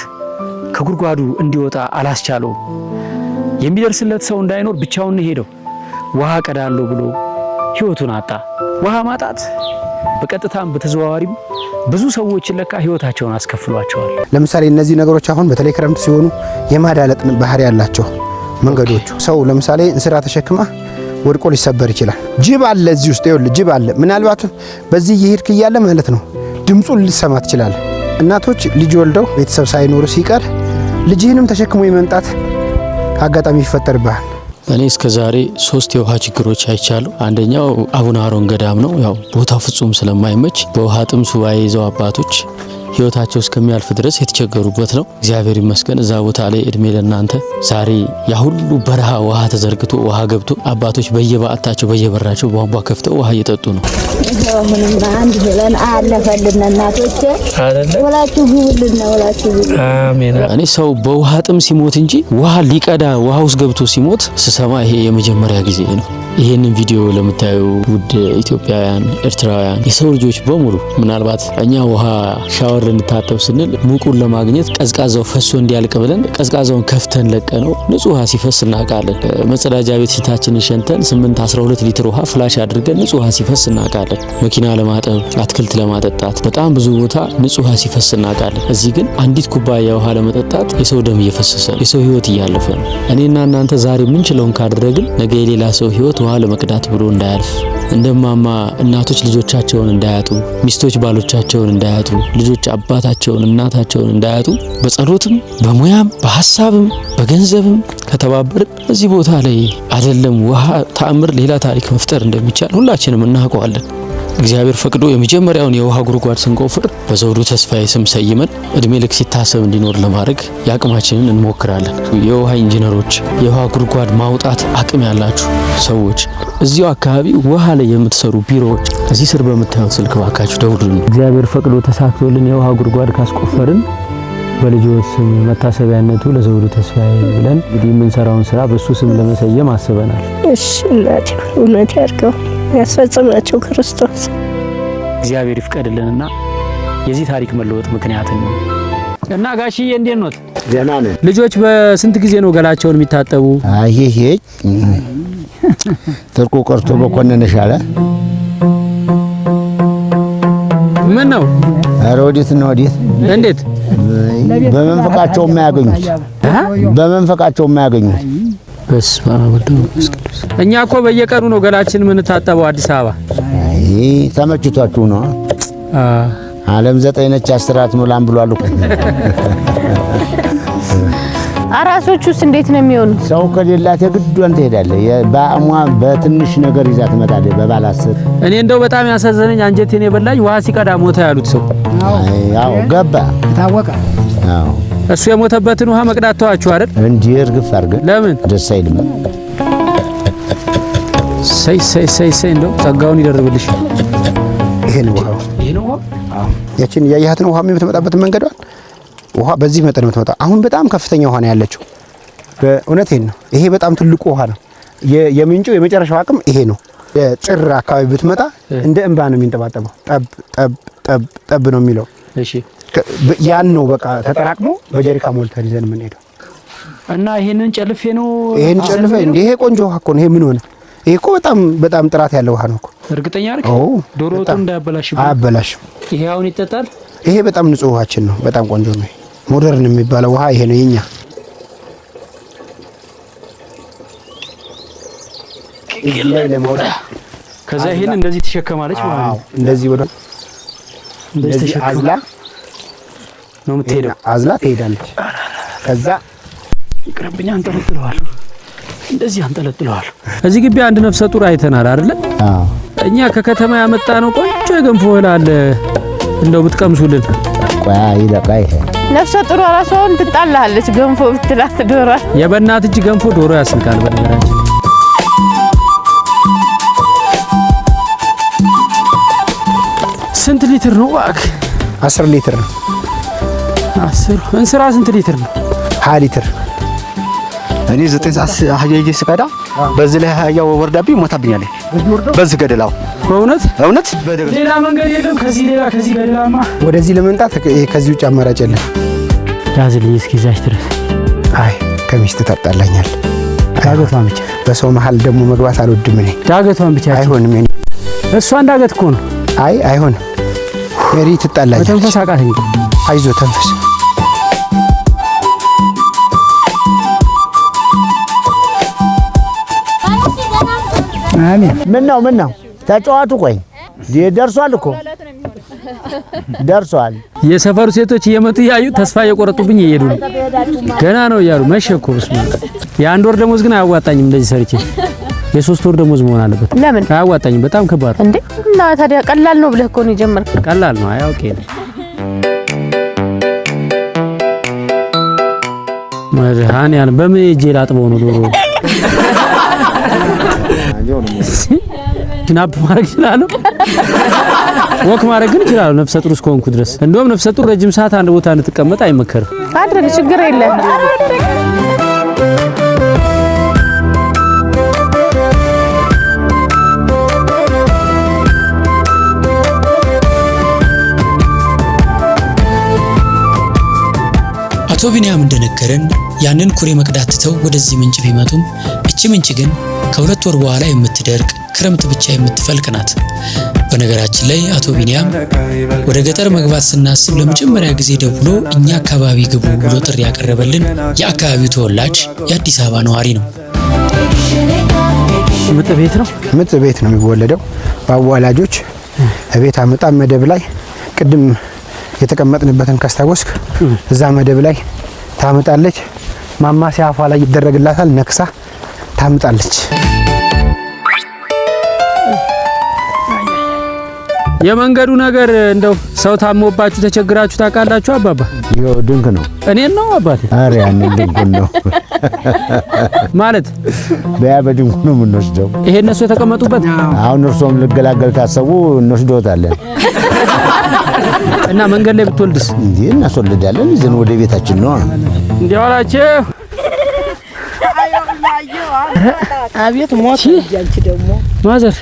ከጉድጓዱ እንዲወጣ አላስቻለው። የሚደርስለት ሰው እንዳይኖር ብቻውን ሄደው ውሃ ቀዳለሁ ብሎ ህይወቱን አጣ። ውሃ ማጣት በቀጥታም በተዘዋዋሪም ብዙ ሰዎች ለካ ህይወታቸውን አስከፍሏቸዋል። ለምሳሌ እነዚህ ነገሮች አሁን በተለይ ክረምት ሲሆኑ የማዳለጥ ባህሪ ያላቸው መንገዶቹ፣ ሰው ለምሳሌ እንስራ ተሸክማ ወድቆ ሊሰበር ይችላል። ጅብ አለ እዚህ ውስጥ ይኸውልህ፣ ጅብ አለ። ምናልባት በዚህ እየሄድክ እያለ ማለት ነው ድምጹን ልትሰማ ትችላለህ። እናቶች ልጅ ወልደው ቤተሰብ ሳይኖሩ ሲቀር ልጅህንም ተሸክሞ የመምጣት አጋጣሚ ይፈጠርብሃል። እኔ እስከ ዛሬ 3 የውሃ ችግሮች አይቻለሁ። አንደኛው አቡነ አሮን ገዳም ነው። ያው ቦታው ፍጹም ስለማይመች በውሃ ጥም ሱባኤ ይዘው አባቶች ህይወታቸው እስከሚያልፍ ድረስ የተቸገሩበት ነው። እግዚአብሔር ይመስገን እዛ ቦታ ላይ እድሜ ለናንተ። ዛሬ ያ ሁሉ በረሃ ውሃ ተዘርግቶ ውሃ ገብቶ አባቶች በየበዓታቸው በየበራቸው ቧንቧ ከፍተው ውሃ እየጠጡ ነው። ምንም አንድ ብለን አለፈልን እናቶች ወላችሁ ጉብልን ወላችሁ አሜን። እኔ ሰው በውሃ ጥም ሲሞት እንጂ ውሃ ሊቀዳ ውሃ ውስጥ ገብቶ ሲሞት ስሰማ ይሄ የመጀመሪያ ጊዜ ነው። ይሄንን ቪዲዮ ለምታዩ ውድ ኢትዮጵያውያን፣ ኤርትራውያን የሰው ልጆች በሙሉ ምናልባት እኛ ውሃ ሻወር ልንታጠብ ስንል ሙቁን ለማግኘት ቀዝቃዛው ፈሶ እንዲያልቅ ብለን ቀዝቃዛውን ከፍተን ለቀነው ንጹህ ውሃ ሲፈስ እናውቃለን። መጸዳጃ ቤት ፊታችንን ሸንተን 8-12 ሊትር ውሃ ፍላሽ አድርገን ንጹህ ውሃ ሲፈስ እናውቃለን። መኪና ለማጠብ፣ አትክልት ለማጠጣት በጣም ብዙ ቦታ ንጹህ ውሃ ሲፈስ እናውቃለን። እዚህ ግን አንዲት ኩባያ ውሃ ለመጠጣት የሰው ደም እየፈሰሰ ነው፣ የሰው ህይወት እያለፈ ነው። እኔና እናንተ ዛሬ ምንችለውን ካደረግን ነገ የሌላ ሰው ህይወት ውሃ ለመቅዳት ብሎ እንዳያልፍ፣ እንደማማ እናቶች ልጆቻቸውን እንዳያጡ፣ ሚስቶች ባሎቻቸውን እንዳያጡ፣ ልጆች አባታቸውን እናታቸውን እንዳያጡ በጸሎትም በሙያም በሐሳብም በገንዘብም ከተባበርን እዚህ ቦታ ላይ አይደለም ውሃ ተአምር ሌላ ታሪክ መፍጠር እንደሚቻል ሁላችንም እናውቀዋለን። እግዚአብሔር ፈቅዶ የመጀመሪያውን የውሃ ጉድጓድ ስንቆፍር በዘውዱ ተስፋዬ ስም ሰይመን እድሜ ልክ ሲታሰብ እንዲኖር ለማድረግ የአቅማችንን እንሞክራለን። የውሃ ኢንጂነሮች፣ የውሃ ጉድጓድ ማውጣት አቅም ያላችሁ ሰዎች፣ እዚሁ አካባቢ ውሃ ላይ የምትሰሩ ቢሮዎች እዚህ ስር በምታዩት ስልክ ባካችሁ ደውሉልን። እግዚአብሔር ፈቅዶ ተሳክቶልን የውሃ ጉድጓድ ካስቆፈርን በልጆች ስም መታሰቢያነቱ ለዘውዱ ተስፋዬ ብለን እንግዲህ የምንሰራውን ስራ በሱ ስም ለመሰየም አስበናል። እሺ እናቴ እውነት ያድርገው ያስፈጽማቸው ክርስቶስ። እግዚአብሔር ይፍቀድልንና የዚህ ታሪክ መለወጥ ምክንያት ነው። እና ጋሽዬ እንዴት ኖት? ደህና ነን። ልጆች በስንት ጊዜ ነው ገላቸውን የሚታጠቡ? ይሄ ትርቁ ቀርቶ በኮነነሽ አለ። ምን ነው? ኧረ ወዴት ነው ወዴት? እንዴት? በመንፈቃቸው የማያገኙት በመንፈቃቸው የማያገኙት። በስመ አብ ወወልድ ወመንፈስ ቅዱስ። እኛ እኮ በየቀኑ ነው ገላችን የምንታጠበው አዲስ አበባ። ተመችቷችሁ ነው? ዓለም 9 ነች 10 ሞላም ብሏል እኮ። አራሶቹስ እንዴት ነው የሚሆኑት? ሰው ከሌላት የግዷን ትሄዳለህ። በአሟ በትንሽ ነገር ይዛ ትመጣለህ። በባላስር እኔ እንደው በጣም ያሳዘነኝ አንጀቴን የበላኝ ውሃ ሲቀዳ ሞተ ያሉት ሰው። አዎ ገባ ታወቀ። አዎ እሱ የሞተበትን ውሃ መቅዳት ተዋችሁ አይደል? እንዴ እርግፍ አድርገን ለምን ደስ አይልም? ሰይ እንደው ጸጋውን ይደርብልሽ። ይሄ ነው ውሃ። አዎ ያችን ያያህትን ውሃ የምትመጣበት መንገዷን ውሃ በዚህ መጠን የምትመጣ አሁን በጣም ከፍተኛ ውሃ ነው ያለችው። በእውነቴን ነው። ይሄ በጣም ትልቁ ውሃ ነው። የምንጩ የመጨረሻው አቅም ይሄ ነው። ጥር አካባቢ ብትመጣ እንደ እንባ ነው የሚንጠባጠበው። ጠብ ጠብ ጠብ ጠብ ነው የሚለው። እሺ ያን ነው በቃ ተጠራቅሞ በጀሪካ ሞልተን ይዘን የምንሄደው። እና ይሄንን ጨልፌ ነው ይሄን ጨልፌ እንዴ? ይሄ ቆንጆ ውሃ እኮ ነው። ይሄ ምን ሆነ? ይሄ እኮ በጣም ጥራት ያለው ውሃ ነው እኮ። እርግጠኛ ነኝ? ዶሮ ወጡ እንዳያበላሽም አያበላሽም። ይሄ አሁን ይጠጣል። ይሄ በጣም ንጹህ ውሃችን ነው። በጣም ቆንጆ ነው። ሞደርን የሚባለው ውሃ ይሄ ነው የኛ። ከዛ ይሄን እንደዚህ ተሸከማለች ማለት ነው። እንደዚህ ወደ እንደዚህ አዝላ ነው የምትሄደው። አዝላ ትሄዳለች። ከዛ ይቅርብኛ አንጠለጥለዋል። እንደዚህ አንጠለጥለዋል። እዚህ ግቢ አንድ ነፍሰ ጡር አይተናል አይደለ? አዎ እኛ ከከተማ ያመጣ ነው ቆንጆ የገንፎ እህል አለ። እንደው ብትቀምሱልን። ቆይ ይለቃይ ነፍሰ ጡር ራሷን ትጣላለች። ገንፎ ብትላት ዶሮ የበእናት እጅ ገንፎ ዶሮ ያስንቃል። በነገራችን ስንት ሊትር ነው? እባክህ 10 ሊትር ነው። 10 እንስራ ስንት ሊትር ነው? 20 ሊትር። እኔ 9 ሰዓት አህያዬ ስቀዳ በዚህ ላይ አህያው ወርዳብኝ ሞታብኛለች። በዚህ ገደላው እውነት ሌላ መንገድ የለም። ከዚህ ገደላማ ወደዚህ ለመምጣት ከዚህ ውጭ አማራጭ የለም። ያዝልኝ እስኪ እዛች ድረስ። አይ ከሚስት ታጣላኛል። ዳገቷን ብቻ በሰው መሀል ደግሞ መግባት አልወድም እኔ። ዳገቷን ብቻ አይሆንም። እኔ እሷ እንዳገት እኮ ነው። አይ አይሆንም። ሜሪ ትጣላኛለች። ተንፈስ አቃተኝ። አይዞ ተንፈስ። አሜን። ምን ነው ተጫዋቱ? ቆይ ደርሷል እኮ ደርሷል። የሰፈሩ ሴቶች እየመጡ እያዩ ተስፋ እየቆረጡብኝ እየሄዱ ነው። ገና ነው እያሉ መሸ እኮ። በስመ አብ። የ1 ወር ደሞዝ ግን አያዋጣኝም እንደዚህ ሰርቼ። የ3 ወር ደሞዝ መሆን አለበት። ለምን አያዋጣኝም? በጣም ከባድ እንዴ። እና ታዲያ ቀላል ነው ብለህ እኮ ነው የጀመርከው። ቀላል ነው። አይ ኦኬ። መድኃኒዓለም በምን እጄ ላጥበው ነው ዶሮ? ናፕ ማድረግ እችላለሁ። ወክ ማድረግ ግን እችላለሁ ነፍሰ ጡር እስከሆንኩ ድረስ። እንደውም ነፍሰ ጡር ረጅም ሰዓት አንድ ቦታ እንድትቀመጥ አይመከርም። አድርግ፣ ችግር የለም። አቶ ቢንያም እንደነገረን ያንን ኩሬ መቅዳት ትተው ወደዚህ ምንጭ ቢመጡም እቺ ምንጭ ግን ከሁለት ወር በኋላ የምትደርቅ ክረምት ብቻ የምትፈልቅ ናት። በነገራችን ላይ አቶ ቢንያም ወደ ገጠር መግባት ስናስብ ለመጀመሪያ ጊዜ ደውሎ እኛ አካባቢ ግቡ ብሎ ጥሪ ያቀረበልን የአካባቢው ተወላጅ የአዲስ አበባ ነዋሪ ነው። ምጥ ቤት ነው የሚወለደው። በአዋላጆች ቤት አመጣ መደብ ላይ ቅድም የተቀመጥንበትን ካስታወስክ እዛ መደብ ላይ ታመጣለች። ማማሲያ አፏ ላይ ይደረግላታል። ነክሳ ታመጣለች። የመንገዱ ነገር እንደው ሰው ታሞባችሁ ተቸግራችሁ ታውቃላችሁ አባባ? ይኸው ድንክ ነው። እኔን ነው አባቴ? አረ ያንን ድንክ ነው ማለት በድንኩ ነው የምንወስደው። ይሄ እነሱ የተቀመጡበት አሁን እርሶም ልገላገል ካሰቡ እንወስደውታለን። እና መንገድ ላይ ብትወልድስ? እንዴ እናስወልዳለን። ይዘን ወደ ቤታችን ነው። እንዴ ዋላችሁ? አቤት ሞት ያንቺ ደግሞ ማዘር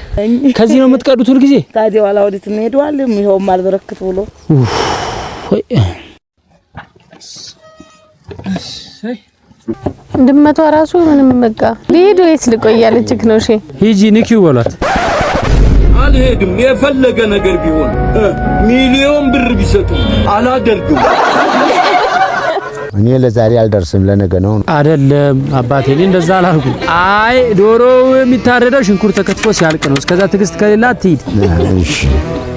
ከዚህ ነው የምትቀዱት ሁሉ ጊዜ? ታዲያ ዋላ ወዲት እንሄዳለን። ይሄውም አልበረክት ብሎ ድመቷ ራሱ ምንም በቃ ሊሄድ ወይስ ልቆያለች ነው? እሺ ሂጂ ንኪው በሏት። አልሄድም። የፈለገ ነገር ቢሆን ሚሊዮን ብር ቢሰጡ አላደርግም። እኔ ለዛሬ አልደርስም ለነገ ነው። አይደለም አባቴ እኔ እንደዛ አላልኩም። አይ ዶሮው የሚታረደው ሽንኩርት ተከትፎ ሲያልቅ ነው። እስከዛ ትግስት ከሌላ አትሂድ። እሺ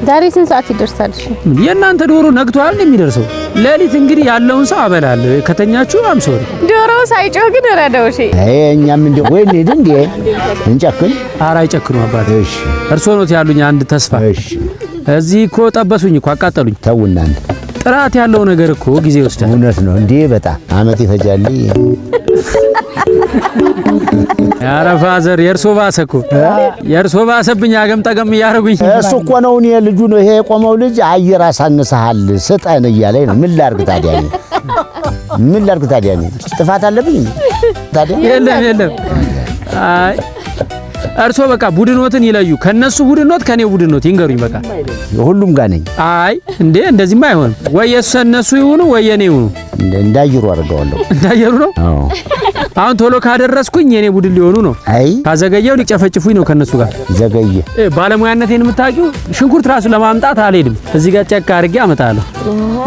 ዛሬ ስንት ሰዓት ይደርሳል? እሺ የእናንተ ዶሮ ነግቷል የሚደርሰው። ሌሊት እንግዲህ ያለውን ሰው አበላለሁ። ከተኛችሁ አምሶሪ ዶሮው ሳይጮህ ግን ረዳው። እሺ እኛም እንደ ወይ እንሂድ እንዴ እንጨክን። ኧረ አይጨክኑ አባቴ። እሺ እርሶ ነው ያሉኝ አንድ ተስፋ። እሺ እዚህ እኮ ጠበሱኝ እኮ አቃጠሉኝ። ተውና ጥራት ያለው ነገር እኮ ጊዜ ይወስዳል። እውነት ነው እንዴ? በጣም አመት ይፈጃል። ኧረ ፋዘር የእርሶ ባሰ እኮ የእርሶ ባሰብኝ። አገም ጠገም እያደረጉኝ እሱ እኮ ነው እኔ ልጁ ነው ይሄ የቆመው ልጅ አየር አሳንሰሃል ስጠን እያለኝ ነው። ምን ላድርግ ታዲያ እኔ ጥፋት አለብኝ ታዲያ? የለም አይ እርሶ በቃ ቡድኖትን ይለዩ። ከነሱ ቡድኖት ከኔው ቡድኖት ይንገሩኝ። በቃ ሁሉም ጋር ነኝ። አይ እንዴ እንደዚህማ አይሆን። ወይ እነሱ ይሁኑ ወይ የኔ ይሁኑ። እንዳየሩ አድርገዋለሁ። እንዳየሩ ነው። አዎ አሁን ቶሎ ካደረስኩኝ የኔ ቡድን ሊሆኑ ነው። አይ ካዘገየው ሊጨፈጭፉኝ ነው ከነሱ ጋር። ዘገየ ባለሙያነቴን የምታውቂው ሽንኩርት ራሱ ለማምጣት አልሄድም። እዚህ ጋር ጨካ አድርጌ አመጣለሁ።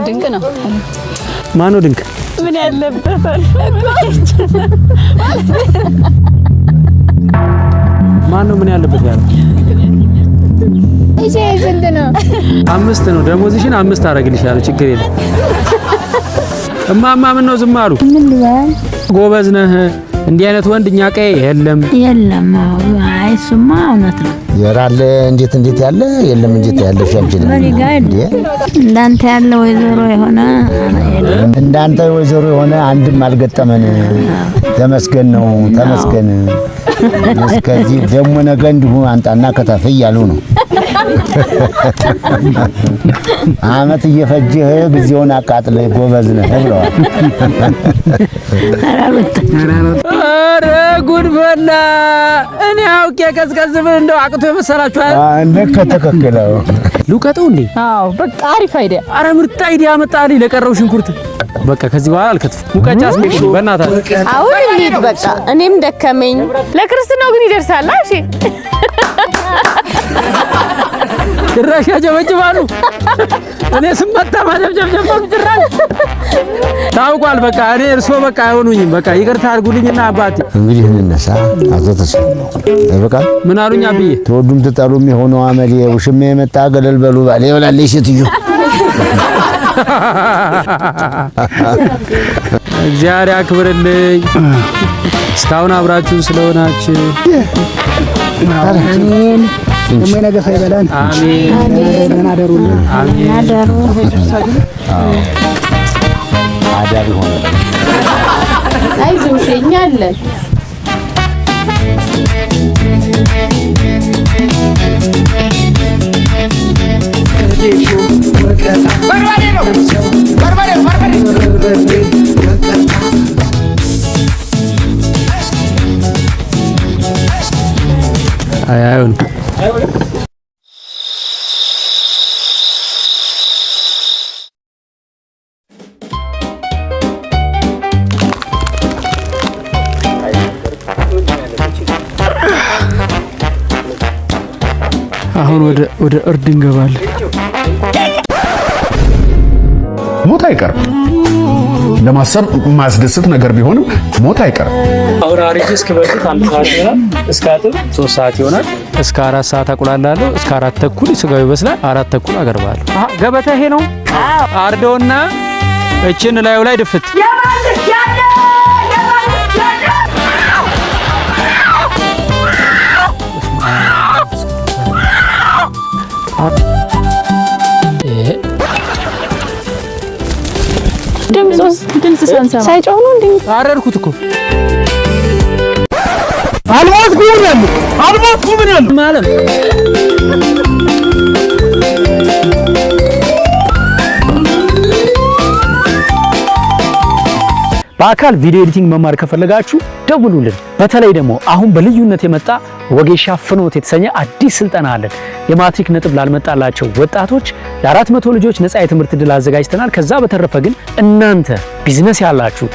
ድንቅ ነው። ማነው ድንቅ? ምን ያለበት ማነው ምን ያለበት ያለው? እሺ ስንት ነው? 5 ነው። ደሞዝሽን 5 አደርግልሻለሁ። ችግር የለም። እማማ ምን ነው ዝም አሉ? ምን ልበል? ጎበዝ ነህ። እንዲህ አይነት ወንድ እኛ ቀይ የለም። አይ እሱማ እውነት ነው። የራለ እንዴት ያለ የለም። እንዴት ያለ ሸምችል እንዳንተ ያለ ወይዘሮ የሆነ እንዳንተ ወይዘሮ የሆነ አንድም አልገጠመን። ተመስገን ነው ተመስገን። እስከዚህ ደግሞ ነገ እንዲሁ አንጣና ከተፍ እያሉ ነው። አመት እየፈጀህ ጊዜውን አቃጥለ ጎበዝ ነህ ብለዋል። ኧረ ጉድ ፈላ። እኔ አውቄ ቀዝቀዝ ብል እንደው አቅቶ የመሰላችሁ ልክ ተከክለው ልውቀጠው እንዴ? አዎ በቃ አሪፍ አይዲያ። ኧረ ምርጥ አይዲያ መጣልኝ። ለቀረው ሽንኩርት በቃ ከዚህ በኋላ አልከትፍ። ሙቀጫ አስመጪ በእናታችሁ። አሁን እንሂድ በቃ። እኔም ደከመኝ። ለክርስትናው ግን ይደርሳል። እሺ ጭራሽ ያጀበጅባሉ። እኔ ስመጣ ማጀብጀብ ጀመሩ። ጭራሽ ታውቋል። በቃ እኔ እርሶ በቃ አይሆኑኝም። በቃ ይቅርታ አድርጉልኝና አባቴ እንግዲህ እንነሳ። አቶ ተስፋ ይበቃል። ምን አሉኝ አብዬ? ተወዱም ተጣሉም የሆነው አመሌ ውሽሜ የመጣ ገለል በሉ ባለ ይወላለሽ ሴትዮ። እግዚአብሔር ያክብርልኝ እስካሁን አብራችሁን ስለሆናችሁ። አሜን። ደግሞ ነገ ሳይበላን አሜን። ደህና አደሩልን። አሜን። አዳሪ ሆነ። አይዞሽ እኛ አለን። አይሆን አሁን ወደ እርድ እንገባለን። ሞት አይቀርም። ለማሰብ ማስደስት ነገር ቢሆንም ሞት አይቀርም። አሁን አሪጅ እስከበልጥ 1 ሰዓት ይሆናል። እስከ አጥብ 3 ሰዓት ይሆናል። እስከ 4 ሰዓት አቁላላለሁ። እስከ 4 ተኩል ስጋው ይበስላል። 4 ተኩል አቀርባለሁ። ገበታ ይሄ ነው። አርደውና እችን ላዩ ላይ ድፍት ድምጽ ሰንሰማ ሳይጮህ ነው እንዴ? አረርኩት እኮ አልሞትኩም ማለት በአካል ቪዲዮ ኤዲቲንግ መማር ከፈለጋችሁ ደውሉልን። በተለይ ደግሞ አሁን በልዩነት የመጣ ወጌሻ ፍኖት የተሰኘ አዲስ ስልጠና አለን። የማትሪክ ነጥብ ላልመጣላቸው ወጣቶች ለ400 ልጆች ነፃ የትምህርት ዕድል አዘጋጅተናል። ከዛ በተረፈ ግን እናንተ ቢዝነስ ያላችሁ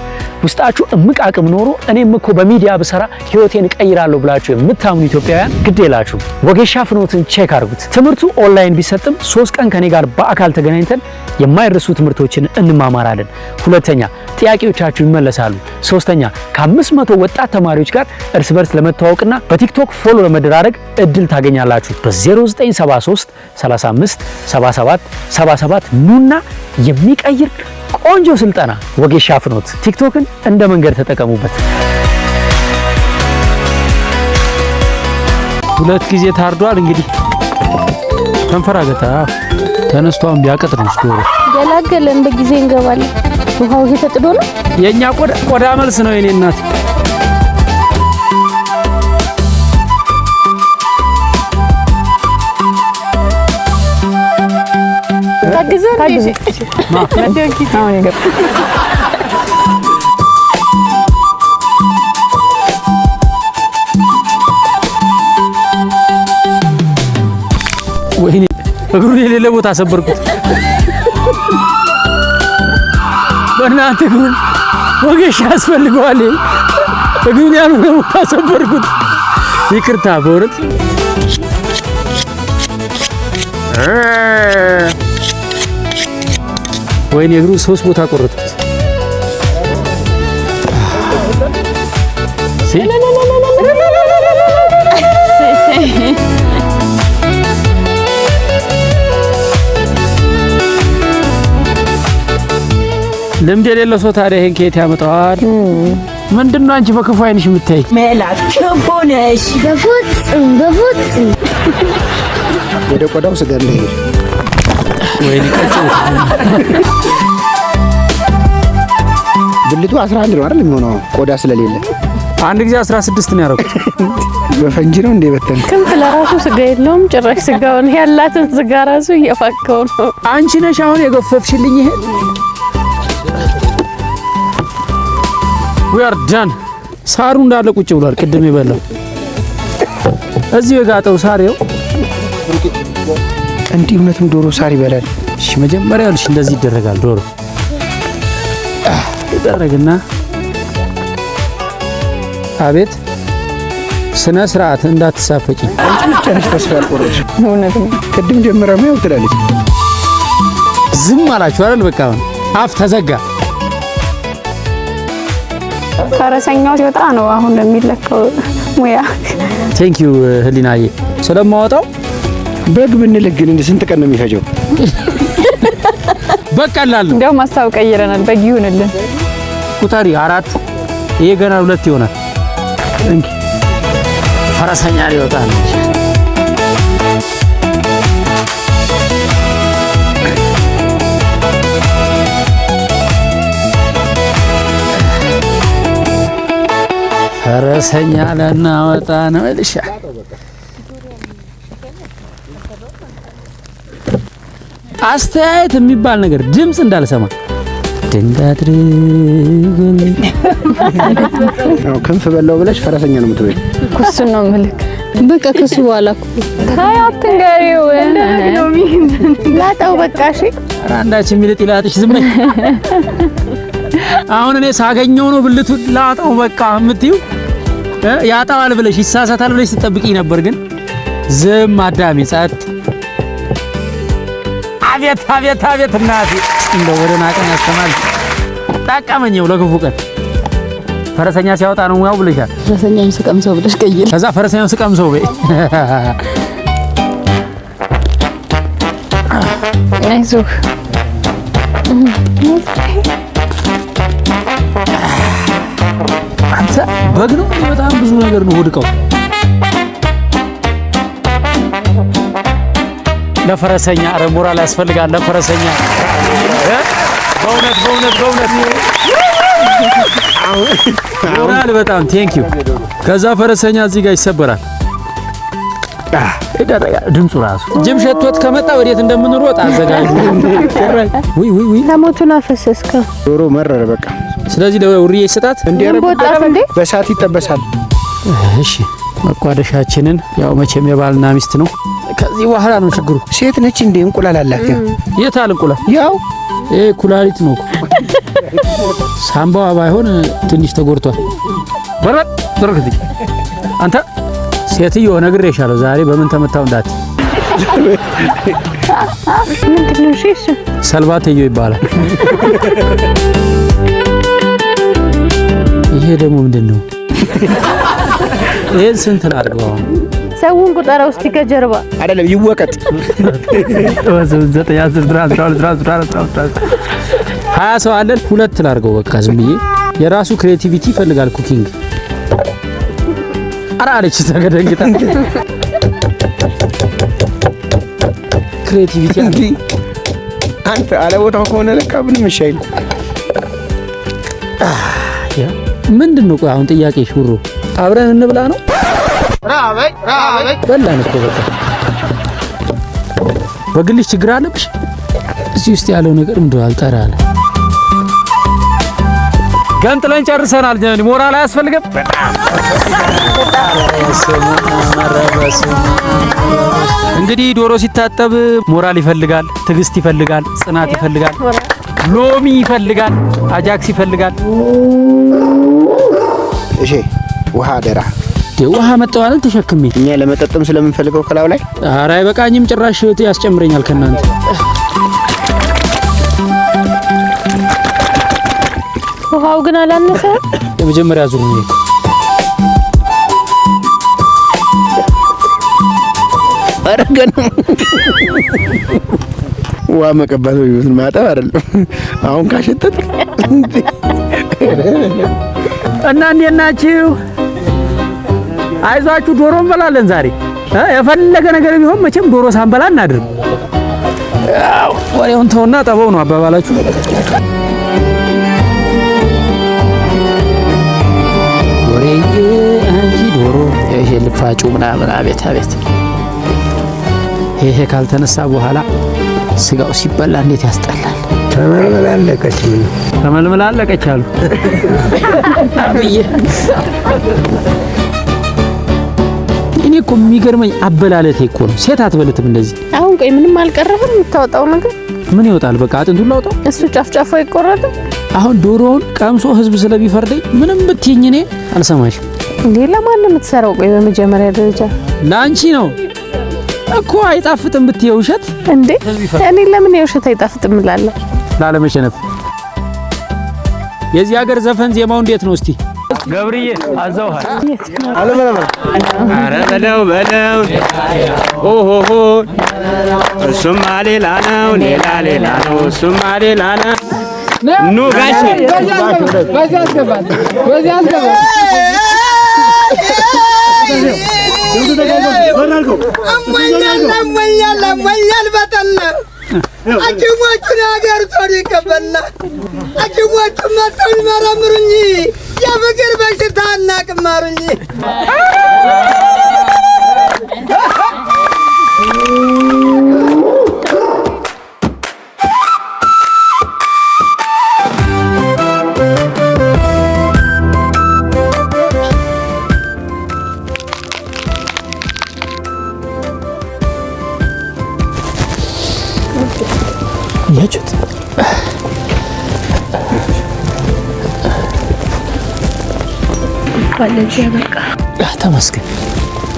ውስጣችሁ እምቅ አቅም ኖሮ እኔም እኮ በሚዲያ ብሰራ ህይወቴን እቀይራለሁ ብላችሁ የምታምኑ ኢትዮጵያውያን ግድ የላችሁ ወጌሻ ፍኖትን ቼክ አድርጉት። ትምህርቱ ኦንላይን ቢሰጥም 3 ቀን ከኔ ጋር በአካል ተገናኝተን የማይረሱ ትምህርቶችን እንማማራለን። ሁለተኛ ጥያቄዎቻችሁ ይመለሳሉ። ሶስተኛ ከ500 ወጣት ተማሪዎች ጋር እርስ በርስ ለመተዋወቅና በቲክቶክ ፎሎ ለመደራረግ እድል ታገኛላችሁ። በ0973 35 77 77 ኑና የሚቀይር ቆንጆ ስልጠና ወጌሻ ፍኖት። ቲክቶክን እንደ መንገድ ተጠቀሙበት። 2 ጊዜ ታርዷል። እንግዲህ ተንፈራገታ ተነስቷን ቢያቀጥ ነው ዶሮ ገላገለን በጊዜ እንገባለን። ውሃው ይሄ ተጥዶ ነው። የኛ ቆዳ መልስ ነው የኔ እናት። ታግዘን አሁን ይገባ ወይኔ እግሩን የሌለ ቦታ አሰበርኩት። በእናንተ እግሩን ወጌሻ ያስፈልገዋል። እግሩን ያልሆነ ቦታ አሰበርኩት። ይቅርታ በእውነት ወይኔ እግሩን 3 ቦታ ቆረጥኩት። ልምድ የሌለው ሰው ታዲያ ይሄን ከየት ያመጣዋል? ምንድነው አንቺ በክፉ አይንሽ የምታይ? ሜላት ክፉ ነሽ። በፍጹም ወደ ቆዳው ስጋ እንደሄድ ወይኔ ቀጭ ብልቱ 11 ነው አይደል የሚሆነው ቆዳ ስለሌለ። አንድ ጊዜ 16 ነው ያደረኩት። በፈንጂ ነው እንደ በተን ክንፍ ለራሱ ስጋ የለውም። ጭራሽ ስጋውን ያላትን ስጋ ራሱ እየፋከው ነው። አንቺ ነሽ አሁን የገፈፍሽልኝ ይሄ። we are done። ሳሩ እንዳለ ቁጭ ብሏል። ቅድም የበላው እዚህ የጋጠው ሳሪው እንዲህ እውነትም ዶሮ ሳር ይበላል። እሺ መጀመሪያ ልሽ እንደዚህ ይደረጋል። ዶሮ ይደረግና አቤት ስነ ስርዓት እንዳትሳፈቂ። ጨርሽ ተስፋ ያልቆረጥሽ እውነትም ቅድም ጀምራ ነው ትላለች። ዝም አላችሁ አይደል? በቃ አፍ ተዘጋ። ፈረሰኛው ሲወጣ ነው አሁን የሚለካው ሙያ። ቴንክ ዩ ህሊናዬ ስለማወጣው። በግ ብንልክ ግን ስንት ቀን ነው የሚፈጀው? በቀላል ነው። እንደው ማስታወቅ ቀይረናል። በግ ይሁንልን። ቁጠሪ 4 ይሄ ገና 2 ይሆናል። እንኪ ፈረሰኛ ሊወጣ ነው። ፈረሰኛ ለናወጣ ነው እልሻ። አስተያየት የሚባል ነገር ድምጽ እንዳልሰማ ድንጋድርጉልኝ። ክንፍ በላው ብለሽ ፈረሰኛ ነው የምትበይ። ኩሱን ነው ምልክ በቃ ከሱ በኋላ ታያት እንገሪው ላጣው በቃ እሺ። አንዳችን ሚልጥ ይላጥሽ ዝም በይ። አሁን እኔ ሳገኘው ነው ብልቱ ላጣው በቃ የምትይው ያጣዋል ብለሽ ይሳሳታል ብለሽ ትጠብቂ ነበር። ግን ዝም አዳሚ ጸጥ። አቤት አቤት አቤት እናቴ እንደው ወደ ናቀን ያስተማል ጠቀመኝው ለክፉ ቀን ፈረሰኛ ሲያወጣ ነው ሙያው ብለሻል። ፈረሰኛም ስቀምሰው ብለሽ ቀይል። ከዛ ፈረሰኛም ስቀምሰው በይ። አይዞህ አንተ በግ ነው በጣም ብዙ ነገር ነው ወድቀው ለፈረሰኛ አረ ሞራል ያስፈልጋል ለፈረሰኛ በእውነት ሞራል በጣም ቴንክ ዩ። ከዛ ፈረሰኛ እዚህ ጋር ይሰበራል። ድምፁ ራሱ ጅም ሸቶት ከመጣ ወዴት እንደምንሮጥ አዘጋጁ። ወይ ለሞቱን አፈሰስከ ዶሮ መረረ በቃ። ስለዚህ ለውርዬ ይሰጣት እንዴ በሳት ይጠበሳል። እሺ መቋደሻችንን ያው መቼም የባልና ሚስት ነው። ከዚህ በኋላ ነው ችግሩ። ሴት ነች እንዴ? እንቁላል አላት። የታል እንቁላል? ያው ኩላሊት ነው። ሳምባዋ ባይሆን ትንሽ ተጎድቷል። በረጥ ድርክት አንተ ሴትዮ ነግሬሻለሁ። ዛሬ በምን ተመታው እንዳት ምንድነው? እሺ ሰልባትዮ ይባላል። ይሄ ደግሞ ምንድነው? ይሄን ስንት ላድርገው? ሰውን ቁጠራው እስቲ ከጀርባ አይደለም ይወቀጥ። 20 ሰው አለን። 2 ላድርገው በቃ ዝም ብዬ። የራሱ ክሬቲቪቲ ይፈልጋል ኩኪንግ። አራ አለች ተገደንግጣ ክሬቲቪቲ አንተ አለ ቦታው ከሆነ ለካ ምንም ሻይል ምንድነው? ቆይ አሁን ጥያቄ ሹሩ አብረን እንብላ ነው? ራበይ በላን እኮ በቃ። በግልሽ ችግር አለብሽ? እዚህ ውስጥ ያለው ነገር ምንድነው? አልጠራለ ገንጥለን ጨርሰናል። ሞራል አያስፈልግም። እንግዲህ ዶሮ ሲታጠብ ሞራል ይፈልጋል፣ ትዕግስት ይፈልጋል፣ ጽናት ይፈልጋል፣ ሎሚ ይፈልጋል፣ አጃክስ ይፈልጋል። እሺ ውሃ አደራ። ውሃ መጣዋልን ተሸክሜ እኛ ለመጠጥም ስለምንፈልገው ከላው ላይ ኧረ አይበቃኝም። ጭራሽ ያስጨምረኛል ከናንተ። ውሃው ግን አላነሰ። የመጀመሪያ ዙር ነው። አረገን ውሃ መቀባት ወይ ማጠብ አይደለም። አሁን ካሸተት እና እንዴት ናችሁ? አይዟችሁ ዶሮ እንበላለን ዛሬ። የፈለገ ነገር ቢሆን መቼም ዶሮ ሳንበላ እናድርም። ወሬውን ተውና ጠበው ነው አባባላችሁ። ዶሮ አንቺ ዶሮ ይሄ ልፋጩ ምናምን አቤት አቤት። ይሄ ካልተነሳ በኋላ ስጋው ሲበላ እንዴት ያስጠላል። ተመልመላለቀች ምን ተመልመላለቀች አሉ አብዬ። እኔ እኮ የሚገርመኝ አበላለቴ እኮ ነው። ሴት አትበልትም እንደዚህ። አሁን ቆይ ምንም አልቀረህም? የምታወጣው ነገር ምን ይወጣል? በቃ አጥንቱን ላውጣው። እሱ ጫፍጫፉ አይቆረጥም። አሁን ዶሮውን ቀምሶ ህዝብ ስለሚፈርደኝ ምንም ብትይኝ እኔ አልሰማሽም። እንዴ ለማን ነው የምትሰራው? ቆይ በመጀመሪያ ደረጃ ላንቺ ነው እኮ። አይጣፍጥም ብትየው ውሸት እንዴ? እኔ ለምን የውሸት አይጣፍጥም እላለሁ? ላለመሸነፍ። የዚህ ሀገር ዘፈን ዜማው እንዴት ነው እስቲ? ገብርዬ አዛውሃል አረ በለው በለው ኦሆሆ እሱማ ሌላ ነው ሌላ ሌላ ነው እሱማ ሌላ ነው። ኑ ጋሽ በዚህ አስገባል በዚህ አስገባል አሞኛል በጠና ሐኪሞቹን ሀገር ጦር ይቀበልና ሐኪሞቹ መጥተው ይመረምሩኝ የፍቅር በሽታ እናቅማሩኝ። ያችሁት ባለጂ በቃ ተመስገን።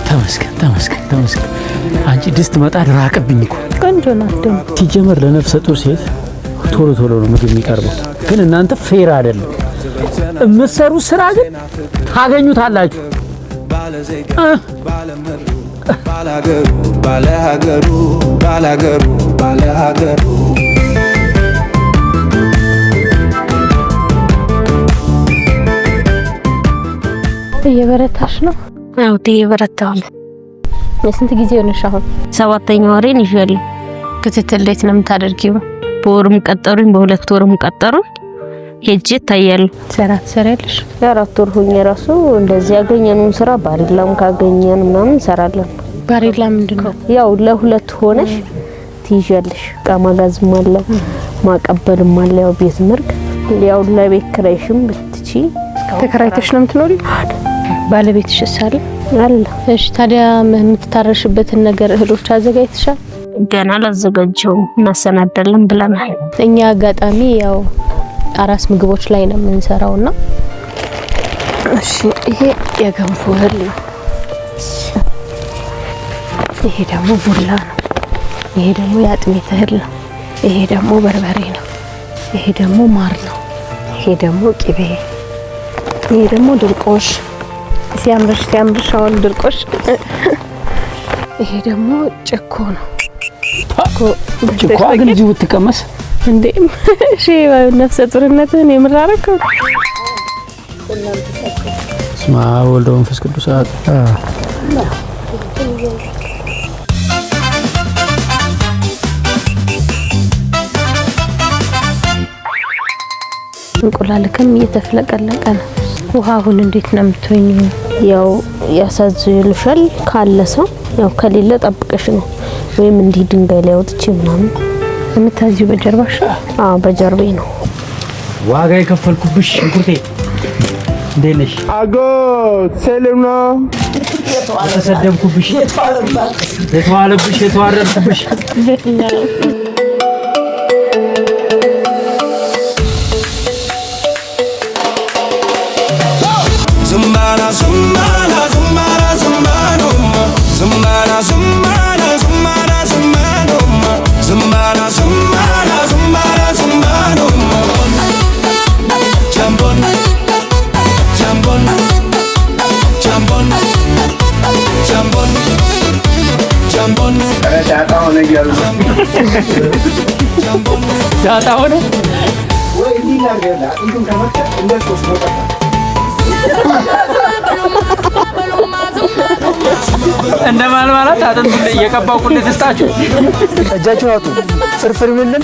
ተመስገን። አንቺ ድስት መጣድ ራቅብኝ እኮ ቆንጆ ናት ደግሞ። ሲጀመር ለነፍሰ ጡር ሴት ቶሎ ነው ምግብ የሚቀርበው። ግን እናንተ ፌር አይደለም የምትሰሩ ስራ ግን ታገኙታላችሁ። ባለሀገሩ እየበረታሽ ነው? አዎ እየበረታሁ ነው። የስንት ጊዜ ሆነሽ አሁን? 7ኛ ወሬን ይዤልኝ። ክትትል እንዴት ነው የምታደርጊው? በወርም ቀጠሩኝ፣ በ2 ወርም ቀጠሩኝ። ሄጄ ታያለሁ። ስራ ትሰሪያለሽ? 4 ወር ሆኜ ራሱ እንደዚህ ያገኘነውን ስራ ባሪላም ካገኘን ምናምን እንሰራለን። ባሪላ ምንድነው? ያው ለ2 ሆነሽ ትይዣለሽ። ማጋዝም አለ ማቀበልም አለ። ያው ቤት ምርግ ያው ለቤት ክራይሽም ብትቺ ተከራይተሽ ነው የምትኖሪ? ባለቤትሽ ሳለ አለ። እሺ ታዲያ የምትታረሽበትን ነገር እህሎች አዘጋጅተሻል? ገና አላዘጋጀሁም፣ እናሰናዳለን ብለናል። እኛ አጋጣሚ ያው አራስ ምግቦች ላይ ነው የምንሰራውና እሺ ይሄ የገንፎ እህል ነው። ይሄ ደግሞ ቡላ ነው። ይሄ ደግሞ የአጥሚት እህል ነው። ይሄ ደግሞ በርበሬ ነው። ይሄ ደግሞ ማር ነው። ይሄ ደግሞ ቅቤ። ይሄ ደግሞ ድርቆሽ። ሲያምርሽ አሁን ድርቆሽ። ይሄ ደግሞ ጭኮ ነው። ጭኮ ግን እዚህ ብትቀመስ እንዴ! እሺ ነፍሰ ጡርነትን የምራረከው ስማ ወልደ መንፈስ ቅዱስ እንቁላልከም እየተፍለቀለቀ ነው። ውሃውን እንዴት ነው የምትወኙ? ያው ያሳዝልሻል ካለ ሰው፣ ያው ከሌለ ጠብቀሽ ነው። ወይም እንዲህ ድንጋይ ላይ አውጥቼ ምናምን የምታዚው በጀርባሽ? አዎ በጀርቤ ነው። ዋጋ የከፈልኩብሽ ሽንኩርቴ እንዴት ነሽ? አጎት ሰላም ነው? የተሰደብኩብሽ፣ የተዋለብሽ፣ የተዋረድኩብሽ ዳጣ ሆነ ወይ እንዲናገርላ እንቱን ከመከ እንደሶስ ነው ተጣ እንደማል ማለት አጥንት እየቀባው ኩል ተስጣችሁ እጃችሁ አውጡ ፍርፍር ምንድን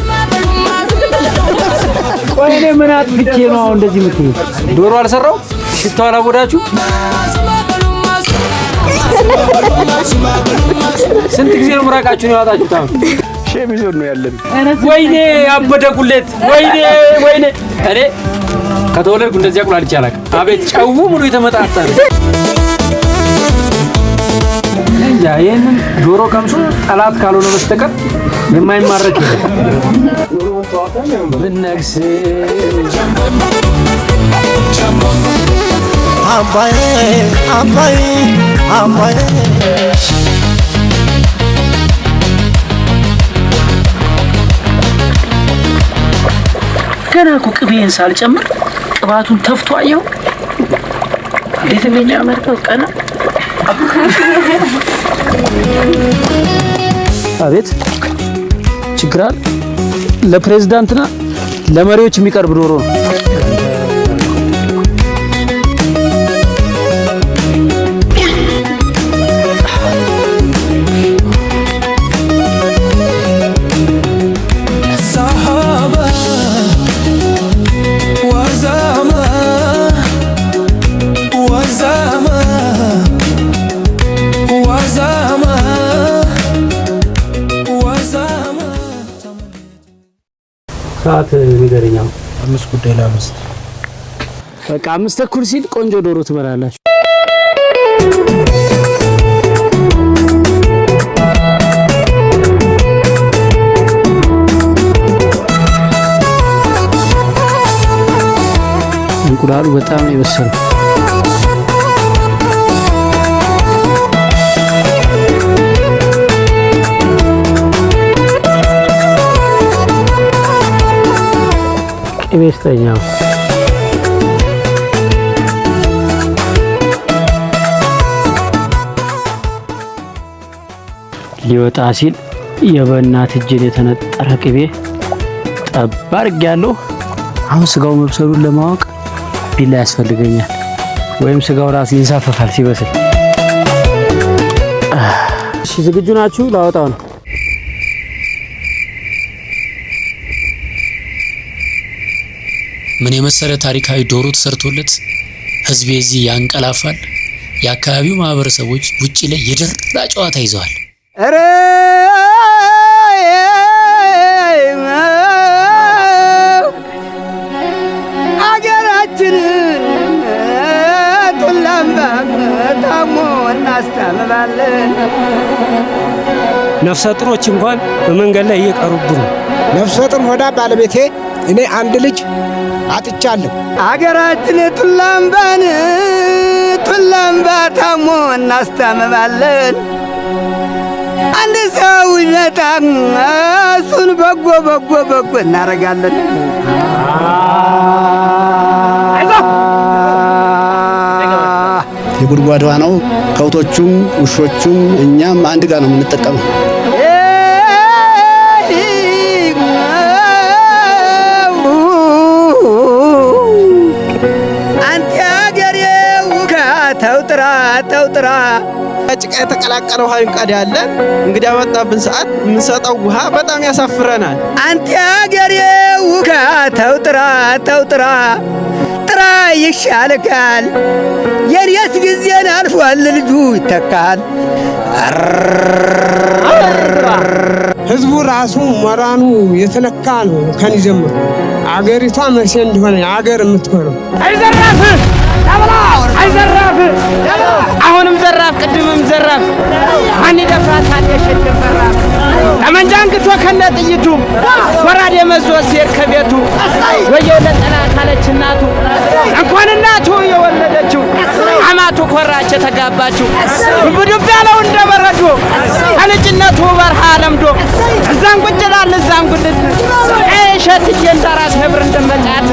ቆይ እኔ ምን አጥፍቼ ነው አሁን እንደዚህ የምትይው? ዶሮ አልሰራው ሽታው አላወዳችሁ? ስንት ጊዜ ነው ምራቃችሁን ያወጣችሁት? አሁን ሸሚዞን ነው ያለን። ወይኔ አበደ ቁሌት! ወይኔ እኔ ከተወለድኩ እንደዚህ አቁላል ይቻላል። አቤት ጨው ሙሉ የተመጣጣነ ያ ይሄንን ዶሮ ቀምሱ ጠላት ካልሆነ በስተቀር የማይማረክ ብነግስ አባዬ አባዬ አባዬ ገና እኮ ቅቤን ሳልጨምር ቅባቱን ተፍቶ አየው። እንዴት እንደሚያመርተው ቀና አቤት ችግር አለ። ለፕሬዝዳንትና ለመሪዎች የሚቀርብ ዶሮ ነው። ሰዓት ንገረኛ። 5:45 በቃ 5:30 ሲል ቆንጆ ዶሮ ትበላላችሁ። እንቁላሉ በጣም የበሰለ ቅቤ ስጠኛው ሊወጣ ሲል የበናት እጅን የተነጠረ ቅቤ ጠብ አድርጌያለሁ። አሁን ስጋው መብሰሉን ለማወቅ ቢላ ያስፈልገኛል፣ ወይም ስጋው ራሱ ይንሳፈፋል ሲበስል። እሺ ዝግጁ ናችሁ? ላወጣው ነው። ምን የመሰለ ታሪካዊ ዶሮ ተሰርቶለት ህዝብ እዚህ ያንቀላፋል። የአካባቢው ማህበረሰቦች ውጪ ላይ የደራ ጨዋታ ይዘዋል። ኧረ አገራችንን ቱላምባ ታሞ እናስታምማለን። ነፍሰ ጡሮች እንኳን በመንገድ ላይ እየቀሩብን ነው። ነፍሰ ጡር ሆዳ ባለቤቴ እኔ አንድ ልጅ አጥቻለሁ። አገራችን ቱላምባ ታሞ እናስታምማለን። አንድ ሰው ይመጣም እሱን በጎ እናደርጋለን። የጉድጓድ ውሃ ነው። ከብቶቹም ውሾቹም እኛም አንድ ጋር ነው የምንጠቀመው። አንተ አገሬው ተውጥራ ጭቃ የተቀላቀለ ውሃ እንቀዳለን። እንግዲህ ያወጣብን ሰዓት የምንሰጠው ውሃ በጣም ያሳፍረናል። አንተ አገሬው ተውጥራ ጥራ ይሻልካል። የኔስ ጊዜን አልፏል፣ ልጁ ይተካል። ህዝቡ ራሱ ሞራኑ የተለካ ነው። ከን ጀምሮ አገሪቷ መቼ እንደሆነ አገር የምትሆነው አይዘራፍ አሁንም ዘራፍ፣ ቅድምም ዘራፍ። ማን ይደፍራታል? የሸድም በራፍ ጠመንጃ አንግቶ ከነ ጥይቱ ወራዴ መዞ ሲሄድ ከቤቱ ወየው ለጠላት አለች እናቱ። እንኳን እናቱ የወለደችው አማቱ ኮራች የተጋባችው ዱብ ያለው እንደ በረዶ ከልጅነቱ በረሃ ለምዶ እዛም ቁጭላል እዛም ጉልት እሸትዬ እንደራስ ነብር እንደመጫት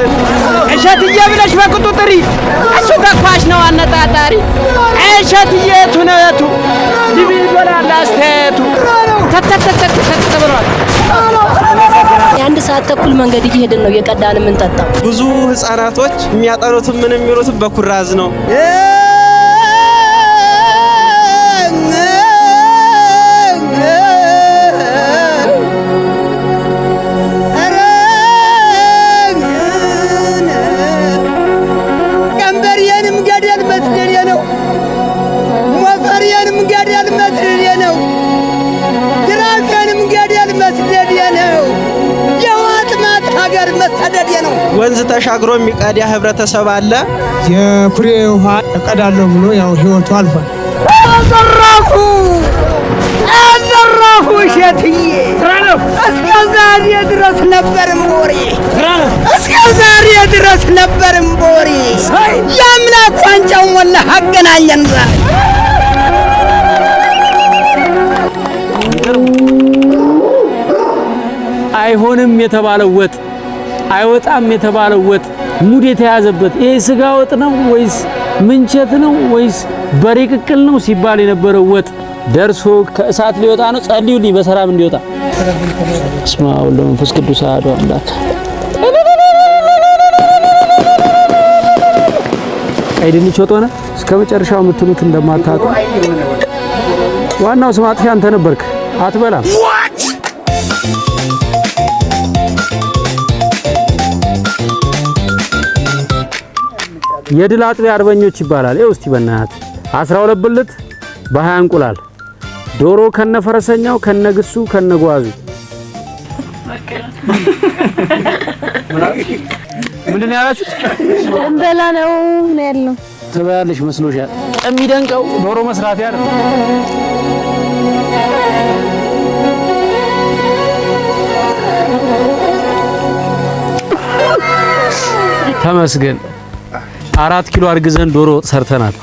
እሸትዬ ብለሽ በቅጡ ጥሪ እሱ ተኳሽ ነው አነጣጣሪ። እሸትዬ ቱነቱ ዲቢ ይበላል አስተያየቱ ተተተተተተ ብሏል። የአንድ ሰዓት ተኩል መንገድ እየሄድን ነው እየቀዳን የምንጠጣው። ብዙ ህፃናቶች የሚያጠኑትም ምን የሚሉትም በኩራዝ ነው። ቀንበሬንም ገደል መስደዴ ነው፣ ሞፈሬንም ገደል መስደዴ ነው፣ ጅራፌንም ገደል መስደዴ ነው፣ የዋጥማት ሀገር መሰደዴ ነው። ወንዝ ተሻግሮ የሚቀዳ ህብረተሰብ አለ። የኩሬ ውሃ እቀዳለሁ ብሎ ያው ህይወቱ አልፏል። አዘራፉ እሸትዬ እስከ ዛሬ ድረስ ነበርም ቦሬ እስከ ዛሬ ድረስ ነበርም ቦሬ የአምላክ ዋንጫው ሞላ አገናኘን ዛሬ። አይሆንም የተባለው ወጥ አይወጣም የተባለው ወጥ ሙድ የተያዘበት ይሄ ስጋ ወጥ ነው ወይስ ምንቸት ነው ወይስ በሬ ቅቅል ነው ሲባል የነበረው ወጥ ደርሶ ከእሳት ሊወጣ ነው። ጸልዩልኝ በሰላም እንዲወጣ። በስመ አብ ወወልድ ወመንፈስ ቅዱስ አሐዱ አምላክ። ቀይ ድንች ወጥ ሆነ። እስከ መጨረሻው የምትሉት እንደማታጡ ዋናው ስም አጥፊ አንተ ነበርክ። አትበላም። የድል አጥቢያ አርበኞች ይባላል። ይኸው እስቲ በእናትህ 12 ብልት በ20 እንቁላል ዶሮ ከነፈረሰኛው ከነግሱ ከነጓዙ ምንድን ያላችሁ? እንበላ ነው ያለው። ትበያለሽ መስሎሻል? የሚደንቀው ዶሮ መስራት ያለው ተመስገን 4 ኪሎ አርግዘን ዶሮ ሰርተናል።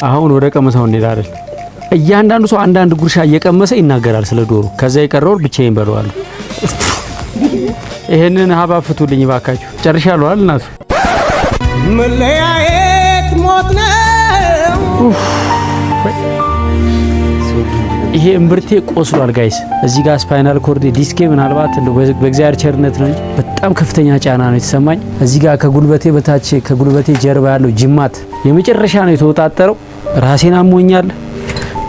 አሁን ወደ ቀመሳው እንሄዳለን። እያንዳንዱ ሰው አንዳንድ ጉርሻ እየቀመሰ ይናገራል ስለ ዶሮ። ከዛ የቀረው ብቻዬን በለዋለሁ። ይሄንን ሀባብ ፍቱልኝ ባካችሁ። ጨርሻለሁ አይደል እናቱ? መለያየት ሞት ነው። ይሄ እምብርቴ ቆስሏል ጋይስ። እዚህ ጋር ስፓይናል ኮርድ ዲስኬ ምናልባት እንደው በእግዚአብሔር ቸርነት ነው እንጂ በጣም ከፍተኛ ጫና ነው የተሰማኝ። እዚህ ጋር ከጉልበቴ በታች ከጉልበቴ ጀርባ ያለው ጅማት የመጨረሻ ነው የተወጣጠረው። ራሴን አሞኛል።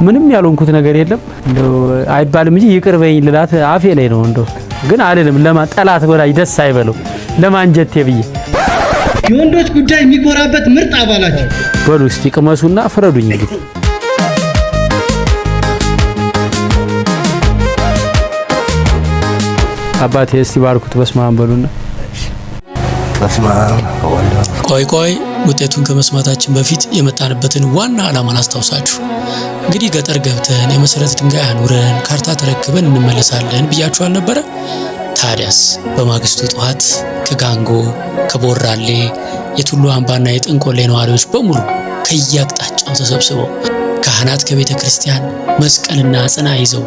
ምንም ያልሆንኩት ነገር የለም። እንደው አይባልም እንጂ ይቅር በይኝ ልላት አፌ ላይ ነው። እንደው ግን አልልም። ጠላት ወዳጅ ደስ አይበለው ለማንጀቴ ብዬ የወንዶች ጉዳይ የሚኮራበት ምርጥ አባላቸው በሉ እስቲ ቅመሱና ፍረዱኝ እንግዲህ። አባቴ እስቲ ባርኩት። በስመ አብ በሉና። በስመ አብ ወልድ። ቆይ ውጤቱን ከመስማታችን በፊት የመጣንበትን ዋና ዓላማን አስታውሳችሁ። እንግዲህ ገጠር ገብተን የመሰረት ድንጋይ አኑረን ካርታ ተረክበን እንመለሳለን ብያችሁ አልነበረ? ታዲያስ በማግስቱ ጠዋት ከጋንጎ፣ ከቦራሌ፣ የቱሉ አምባና የጥንቆሌ ነዋሪዎች በሙሉ ከየአቅጣጫው ተሰብስበው ካህናት ከቤተ ክርስቲያን መስቀልና ጽና ይዘው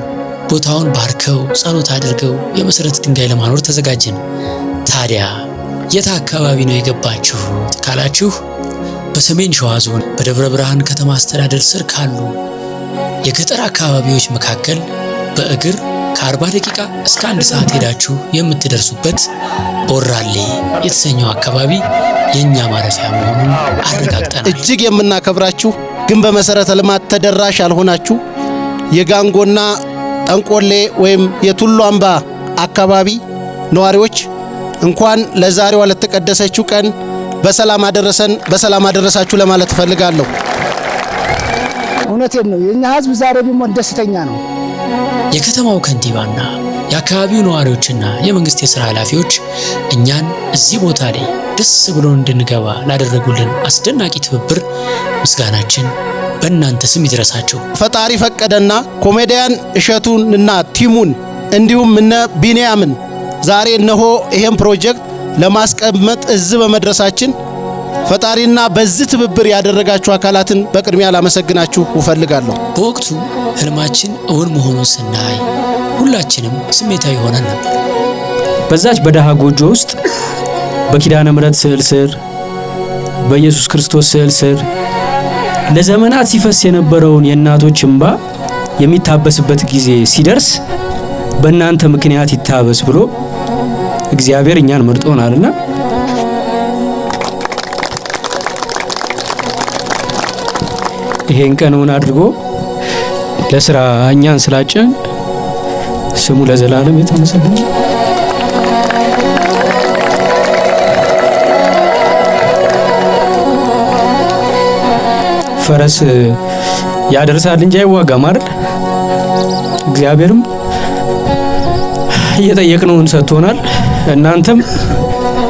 ቦታውን ባርከው ጸሎት አድርገው የመሰረት ድንጋይ ለማኖር ተዘጋጀን። ታዲያ የት አካባቢ ነው የገባችሁት ካላችሁ በሰሜን ሸዋ ዞን በደብረ ብርሃን ከተማ አስተዳደር ስር ካሉ የገጠር አካባቢዎች መካከል በእግር ከ40 ደቂቃ እስከ 1 ሰዓት ሄዳችሁ የምትደርሱበት ቦራሌ የተሰኘው አካባቢ የኛ ማረፊያ መሆኑን አረጋግጠናል። እጅግ የምናከብራችሁ ግን በመሰረተ ልማት ተደራሽ ያልሆናችሁ የጋንጎና ጠንቆሌ ወይም የቱሉ አምባ አካባቢ ነዋሪዎች እንኳን ለዛሬዋ ለተቀደሰችው ቀን በሰላም አደረሰን በሰላም አደረሳችሁ ለማለት እፈልጋለሁ። እውነቴን ነው። የኛ ህዝብ ዛሬ ቢሞት ደስተኛ ነው። የከተማው ከንቲባና የአካባቢው ነዋሪዎችና የመንግስት የሥራ ኃላፊዎች እኛን እዚህ ቦታ ላይ ደስ ብሎን እንድንገባ ላደረጉልን አስደናቂ ትብብር ምስጋናችን በእናንተ ስም ይድረሳቸው። ፈጣሪ ፈቀደና ኮሜዲያን እሸቱንና ቲሙን እንዲሁም እነ ቢኒያምን ዛሬ እነሆ ይሄን ፕሮጀክት ለማስቀመጥ እዚህ በመድረሳችን ፈጣሪና በዚህ ትብብር ያደረጋችሁ አካላትን በቅድሚያ ላመሰግናችሁ እፈልጋለሁ። በወቅቱ ህልማችን እውን መሆኑን ስናይ ሁላችንም ስሜታዊ ሆነን ነበር። በዛች በደሃ ጎጆ ውስጥ በኪዳነ ምሕረት ስዕል ስር በኢየሱስ ክርስቶስ ስዕል ስር ለዘመናት ሲፈስ የነበረውን የእናቶች እንባ የሚታበስበት ጊዜ ሲደርስ በእናንተ ምክንያት ይታበስ ብሎ እግዚአብሔር እኛን መርጦናልና ይሄን ቀን እውን አድርጎ ለስራ እኛን ስላጨን ስሙ ለዘላለም የተመሰገነ። ፈረስ ያደርሳል እንጂ አይዋጋም አይደል? እግዚአብሔርም እየጠየቅነውን ሰጥቶናል። እናንተም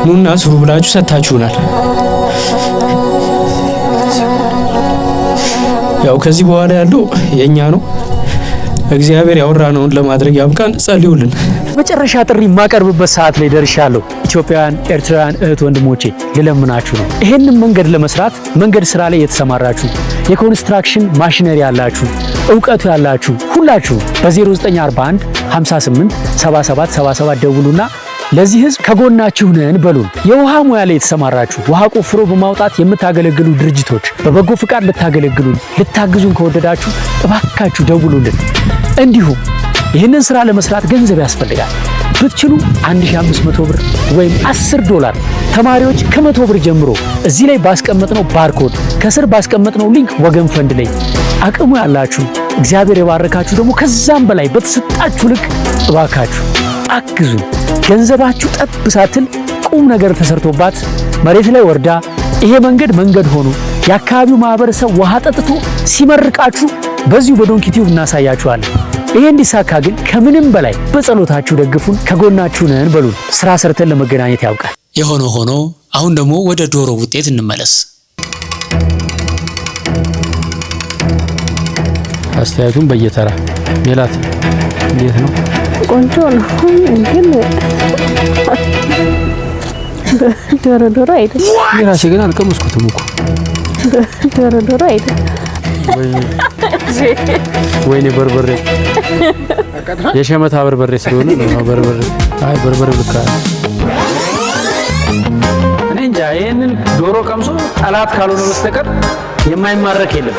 ኑና ስሩ ብላችሁ ሰጥታችሁናል። ያው ከዚህ በኋላ ያለው የኛ ነው። እግዚአብሔር ያወራነውን ለማድረግ ያብቃን። ጸልዩልን። መጨረሻ ጥሪ የማቀርብበት ሰዓት ላይ ደርሻለሁ። ኢትዮጵያውያን፣ ኤርትራውያን እህት ወንድሞቼ ልለምናችሁ ነው። ይሄንን መንገድ ለመስራት መንገድ ስራ ላይ የተሰማራችሁ የኮንስትራክሽን ማሽነሪ ያላችሁ እውቀቱ ያላችሁ ሁላችሁ በ0941 58 77 77 ደውሉና ለዚህ ህዝብ ከጎናችሁ ነን በሉን። የውሃ ሙያ ላይ የተሰማራችሁ ውሃ ቆፍሮ በማውጣት የምታገለግሉ ድርጅቶች በበጎ ፍቃድ ልታገለግሉን ልታግዙን ከወደዳችሁ እባካችሁ ደውሉልን። እንዲሁም ይህንን ስራ ለመስራት ገንዘብ ያስፈልጋል። ብትችሉ 1500 ብር ወይም $10 ተማሪዎች ከ100 ብር ጀምሮ እዚህ ላይ ባስቀመጥነው ባርኮድ ከስር ባስቀመጥነው ሊንክ ወገን ፈንድ ላይ አቅሙ ያላችሁ እግዚአብሔር የባረካችሁ ደግሞ ከዛም በላይ በተሰጣችሁ ልክ እባካችሁ አግዙ። ገንዘባችሁ ጠብ ሳትል ቁም ነገር ተሰርቶባት መሬት ላይ ወርዳ ይሄ መንገድ ሆኖ የአካባቢው ማህበረሰብ ውሃ ጠጥቶ ሲመርቃችሁ በዚሁ በዶንኪቲው እናሳያችኋለን። ይሄ እንዲሳካ ግን ከምንም በላይ በጸሎታችሁ ደግፉን፣ ከጎናችሁ ነን በሉን። ስራ ሰርተን ለመገናኘት ያውቃል። የሆነ ሆኖ አሁን ደግሞ ወደ ዶሮ ውጤት እንመለስ። አስተያየቱን በየተራ ሜላት እንዴት ነው? ቆንጆ ነው ግን ዶሮ አይደለም። የራሴ ግን አልቀመስኩትም እኮ ዶሮ አይደለም። ወይኔ በርበሬ የሸመታ በርበሬ ስለሆነ ነው። በርበሬ ልካ ይሄንን ዶሮ ቀምሶ ጠላት ካልሆነ በስተቀር የማይማረክ የለም።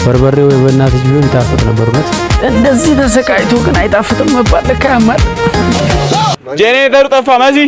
በርበሬው በእናትህ ቢሆን ይጣፍጥ ነበር። እውነት እንደዚህ ተሰቃይቶ ግን አይጣፍጥም መባል ለካ ያማል። ጄኔሬተሩ ጠፋ መሲ